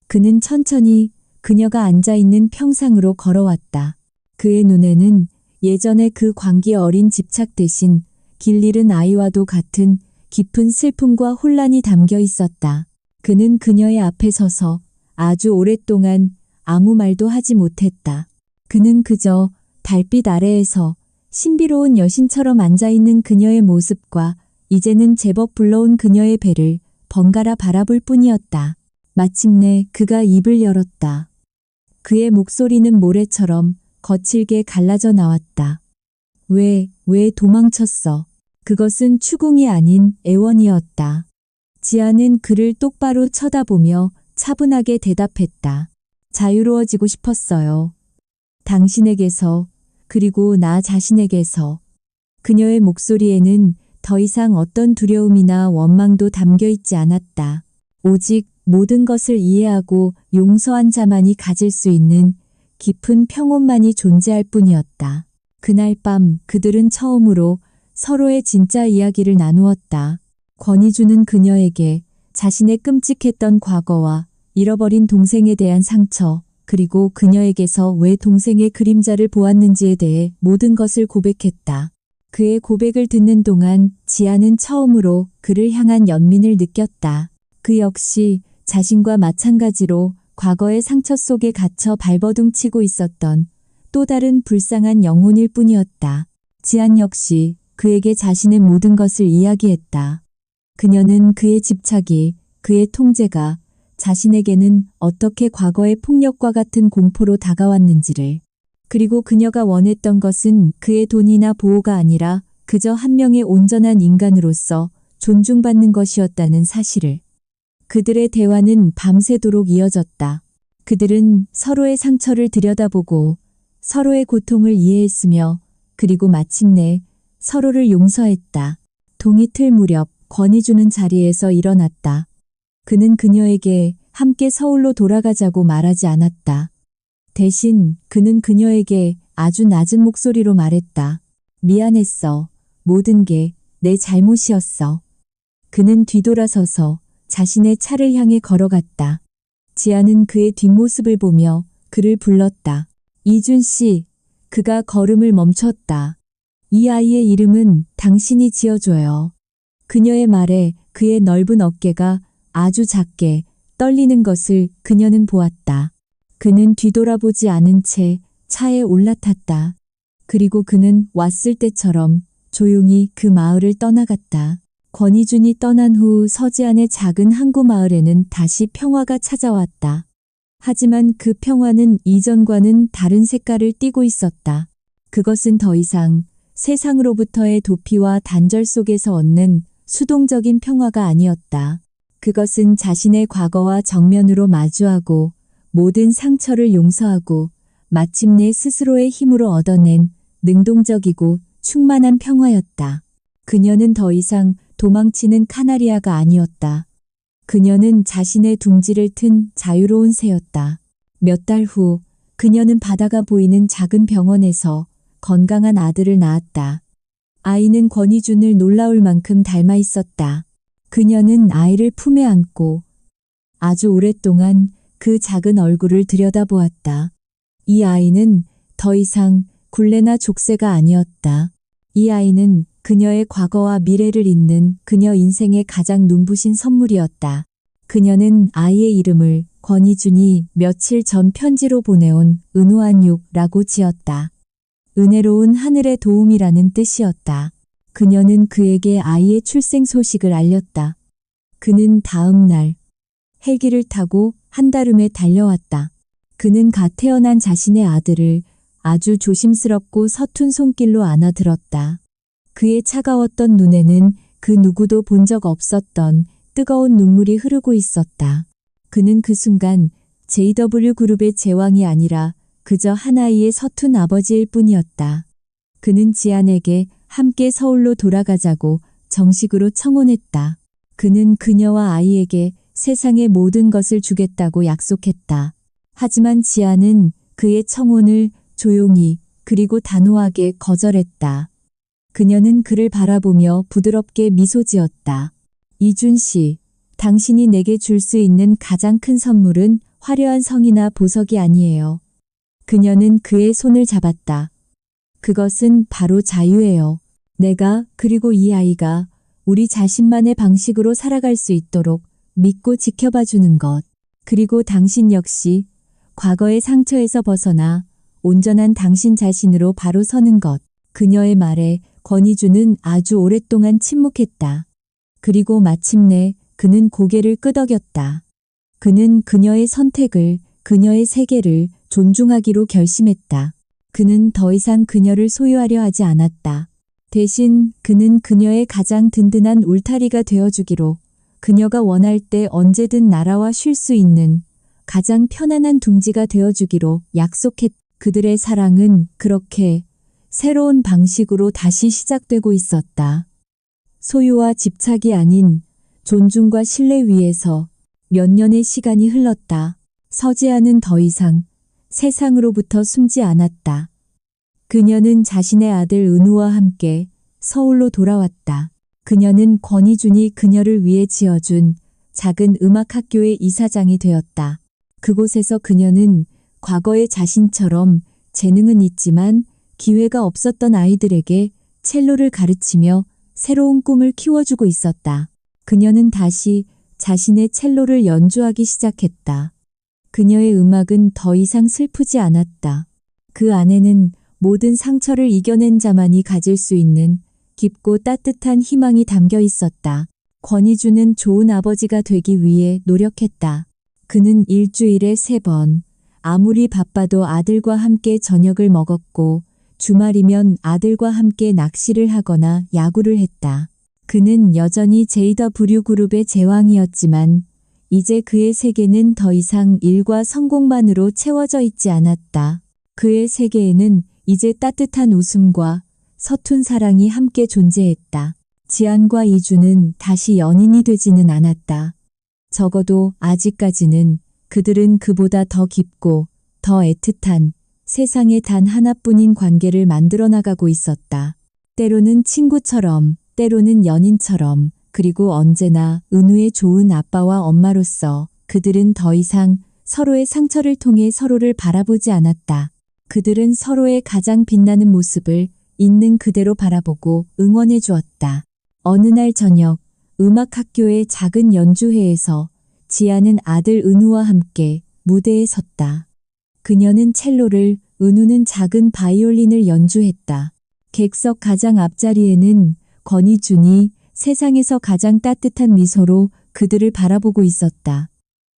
그는 천천히 그녀가 앉아있는 평상으로 걸어왔다. 그의 눈에는 예전의 그 광기 어린 집착 대신 길 잃은 아이와도 같은 깊은 슬픔과 혼란이 담겨 있었다. 그는 그녀의 앞에 서서 아주 오랫동안 아무 말도 하지 못했다. 그는 그저 달빛 아래에서 신비로운 여신처럼 앉아있는 그녀의 모습과 이제는 제법 불러온 그녀의 배를 번갈아 바라볼 뿐이었다. 마침내 그가 입을 열었다. 그의 목소리는 모래처럼 거칠게 갈라져 나왔다. 왜 왜 도망쳤어? 그것은 추궁이 아닌 애원이었다. 지아는 그를 똑바로 쳐다보며 차분하게 대답했다. 자유로워지고 싶었어요. 당신에게서, 그리고 나 자신에게서. 그녀의 목소리에는 더 이상 어떤 두려움이나 원망도 담겨 있지 않았다. 오직 모든 것을 이해하고 용서한 자만이 가질 수 있는 깊은 평온만이 존재할 뿐이었다. 그날 밤 그들은 처음으로 서로의 진짜 이야기를 나누었다. 권희주는 그녀에게 자신의 끔찍했던 과거와 잃어버린 동생에 대한 상처, 그리고 그녀에게서 왜 동생의 그림자를 보았는지에 대해 모든 것을 고백했다. 그의 고백을 듣는 동안 지아는 처음으로 그를 향한 연민을 느꼈다. 그 역시 자신과 마찬가지로 과거의 상처 속에 갇혀 발버둥치고 있었던 또 다른 불쌍한 영혼일 뿐이었다. 지안 역시 그에게 자신의 모든 것을 이야기했다. 그녀는 그의 집착이, 그의 통제가 자신에게는 어떻게 과거의 폭력과 같은 공포로 다가왔는지를, 그리고 그녀가 원했던 것은 그의 돈이나 보호가 아니라 그저 한 명의 온전한 인간으로서 존중받는 것이었다는 사실을. 그들의 대화는 밤새도록 이어졌다. 그들은 서로의 상처를 들여다보고 서로의 고통을 이해했으며 그리고 마침내 서로를 용서했다. 동이틀 무렵 권희주는 자리에서 일어났다. 그는 그녀에게 함께 서울로 돌아가자고 말하지 않았다. 대신 그는 그녀에게 아주 낮은 목소리로 말했다. 미안했어. 모든 게 내 잘못이었어. 그는 뒤돌아서서 자신의 차를 향해 걸어갔다. 지아는 그의 뒷모습을 보며 그를 불렀다. 이준 씨. 그가 걸음을 멈췄다. 이 아이의 이름은 당신이 지어줘요. 그녀의 말에 그의 넓은 어깨가 아주 작게 떨리는 것을 그녀는 보았다. 그는 뒤돌아보지 않은 채 차에 올라탔다. 그리고 그는 왔을 때처럼 조용히 그 마을을 떠나갔다. 권희준이 떠난 후 서지안의 작은 항구 마을에는 다시 평화가 찾아왔다. 하지만 그 평화는 이전과는 다른 색깔을 띠고 있었다. 그것은 더 이상 세상으로부터의 도피와 단절 속에서 얻는 수동적인 평화가 아니었다. 그것은 자신의 과거와 정면으로 마주하고 모든 상처를 용서하고 마침내 스스로의 힘으로 얻어낸 능동적이고 충만한 평화였다. 그녀는 더 이상 도망치는 카나리아가 아니었다. 그녀는 자신의 둥지를 튼 자유로운 새였다. 몇 달 후 그녀는 바다가 보이는 작은 병원에서 건강한 아들을 낳았다. 아이는 권희준을 놀라울 만큼 닮아 있었다. 그녀는 아이를 품에 안고 아주 오랫동안 그 작은 얼굴을 들여다보았다. 이 아이는 더 이상 굴레나 족쇄가 아니었다. 이 아이는 그녀의 과거와 미래를 잇는 그녀 인생의 가장 눈부신 선물이었다. 그녀는 아이의 이름을 권희준이 며칠 전 편지로 보내온 은우한육라고 지었다. 은혜로운 하늘의 도움이라는 뜻이었다. 그녀는 그에게 아이의 출생 소식을 알렸다. 그는 다음 날 헬기를 타고 한달음에 달려왔다. 그는 갓 태어난 자신의 아들을 아주 조심스럽고 서툰 손길로 안아들었다. 그의 차가웠던 눈에는 그 누구도 본 적 없었던 뜨거운 눈물이 흐르고 있었다. 그는 그 순간 JW그룹의 제왕이 아니라 그저 한 아이의 서툰 아버지일 뿐이었다. 그는 지안에게 함께 서울로 돌아가자고 정식으로 청혼했다. 그는 그녀와 아이에게 세상의 모든 것을 주겠다고 약속했다. 하지만 지안은 그의 청혼을 조용히 그리고 단호하게 거절했다. 그녀는 그를 바라보며 부드럽게 미소 지었다. 이준 씨, 당신이 내게 줄 수 있는 가장 큰 선물은 화려한 성이나 보석이 아니에요. 그녀는 그의 손을 잡았다. 그것은 바로 자유예요. 내가 그리고 이 아이가 우리 자신만의 방식으로 살아갈 수 있도록 믿고 지켜봐 주는 것. 그리고 당신 역시 과거의 상처에서 벗어나 온전한 당신 자신으로 바로 서는 것. 그녀의 말에 권희준은 아주 오랫동안 침묵했다. 그리고 마침내 그는 고개를 끄덕였다. 그는 그녀의 선택을, 그녀의 세계를 존중하기로 결심했다. 그는 더 이상 그녀를 소유하려 하지 않았다. 대신 그는 그녀의 가장 든든한 울타리가 되어주기로, 그녀가 원할 때 언제든 날아와 쉴 수 있는 가장 편안한 둥지가 되어주기로 약속했다. 그들의 사랑은 그렇게 새로운 방식으로 다시 시작되고 있었다. 소유와 집착이 아닌 존중과 신뢰 위에서 몇 년의 시간이 흘렀다. 서지아는 더 이상 세상으로부터 숨지 않았다. 그녀는 자신의 아들 은우와 함께 서울로 돌아왔다. 그녀는 권희준이 그녀를 위해 지어준 작은 음악학교의 이사장이 되었다. 그곳에서 그녀는 과거의 자신처럼 재능은 있지만 기회가 없었던 아이들에게 첼로를 가르치며 새로운 꿈을 키워주고 있었다. 그녀는 다시 자신의 첼로를 연주하기 시작했다. 그녀의 음악은 더 이상 슬프지 않았다. 그 안에는 모든 상처를 이겨낸 자만이 가질 수 있는 깊고 따뜻한 희망이 담겨 있었다. 권희준은 좋은 아버지가 되기 위해 노력했다. 그는 일주일에 3번, 아무리 바빠도 아들과 함께 저녁을 먹었고, 주말이면 아들과 함께 낚시를 하거나 야구를 했다. 그는 여전히 JW 그룹의 제왕이었지만 이제 그의 세계는 더 이상 일과 성공만으로 채워져 있지 않았다. 그의 세계에는 이제 따뜻한 웃음과 서툰 사랑이 함께 존재했다. 지안과 이주는 다시 연인이 되지는 않았다. 적어도 아직까지는 그들은 그보다 더 깊고 더 애틋한 세상에 단 하나뿐인 관계를 만들어 나가고 있었다. 때로는 친구처럼, 때로는 연인처럼, 그리고 언제나 은우의 좋은 아빠와 엄마로서 그들은 더 이상 서로의 상처를 통해 서로를 바라보지 않았다. 그들은 서로의 가장 빛나는 모습을 있는 그대로 바라보고 응원해 주었다. 어느 날 저녁, 음악학교의 작은 연주회에서 지아는 아들 은우와 함께 무대에 섰다. 그녀는 첼로를, 은우는 작은 바이올린을 연주했다. 객석 가장 앞자리에는 권희준이 세상에서 가장 따뜻한 미소로 그들을 바라보고 있었다.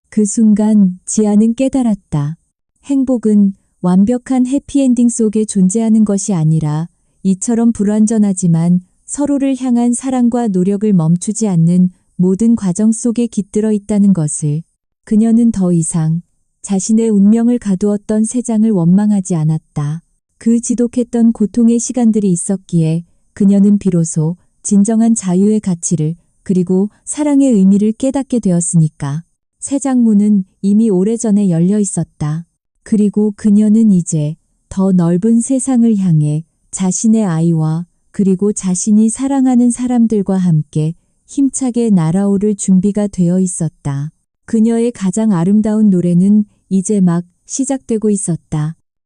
그 순간 지아는 깨달았다. 행복은 완벽한 해피엔딩 속에 존재하는 것이 아니라 이처럼 불완전하지만 서로를 향한 사랑과 노력을 멈추지 않는 모든 과정 속에 깃들어 있다는 것을. 그녀는 더 이상 자신의 운명을 가두었던 세상을 원망하지 않았다. 그 지독했던 고통의 시간들이 있었기에 그녀는 비로소 진정한 자유의 가치를, 그리고 사랑의 의미를 깨닫게 되었으니까. 새 장문은 이미 오래전에 열려 있었다. 그리고 그녀는 이제 더 넓은 세상을 향해 자신의 아이와 그리고 자신이 사랑하는 사람들과 함께 힘차게 날아오를 준비가 되어 있었다. 그녀의 가장 아름다운 노래는 이제 막 시작되고 있었다.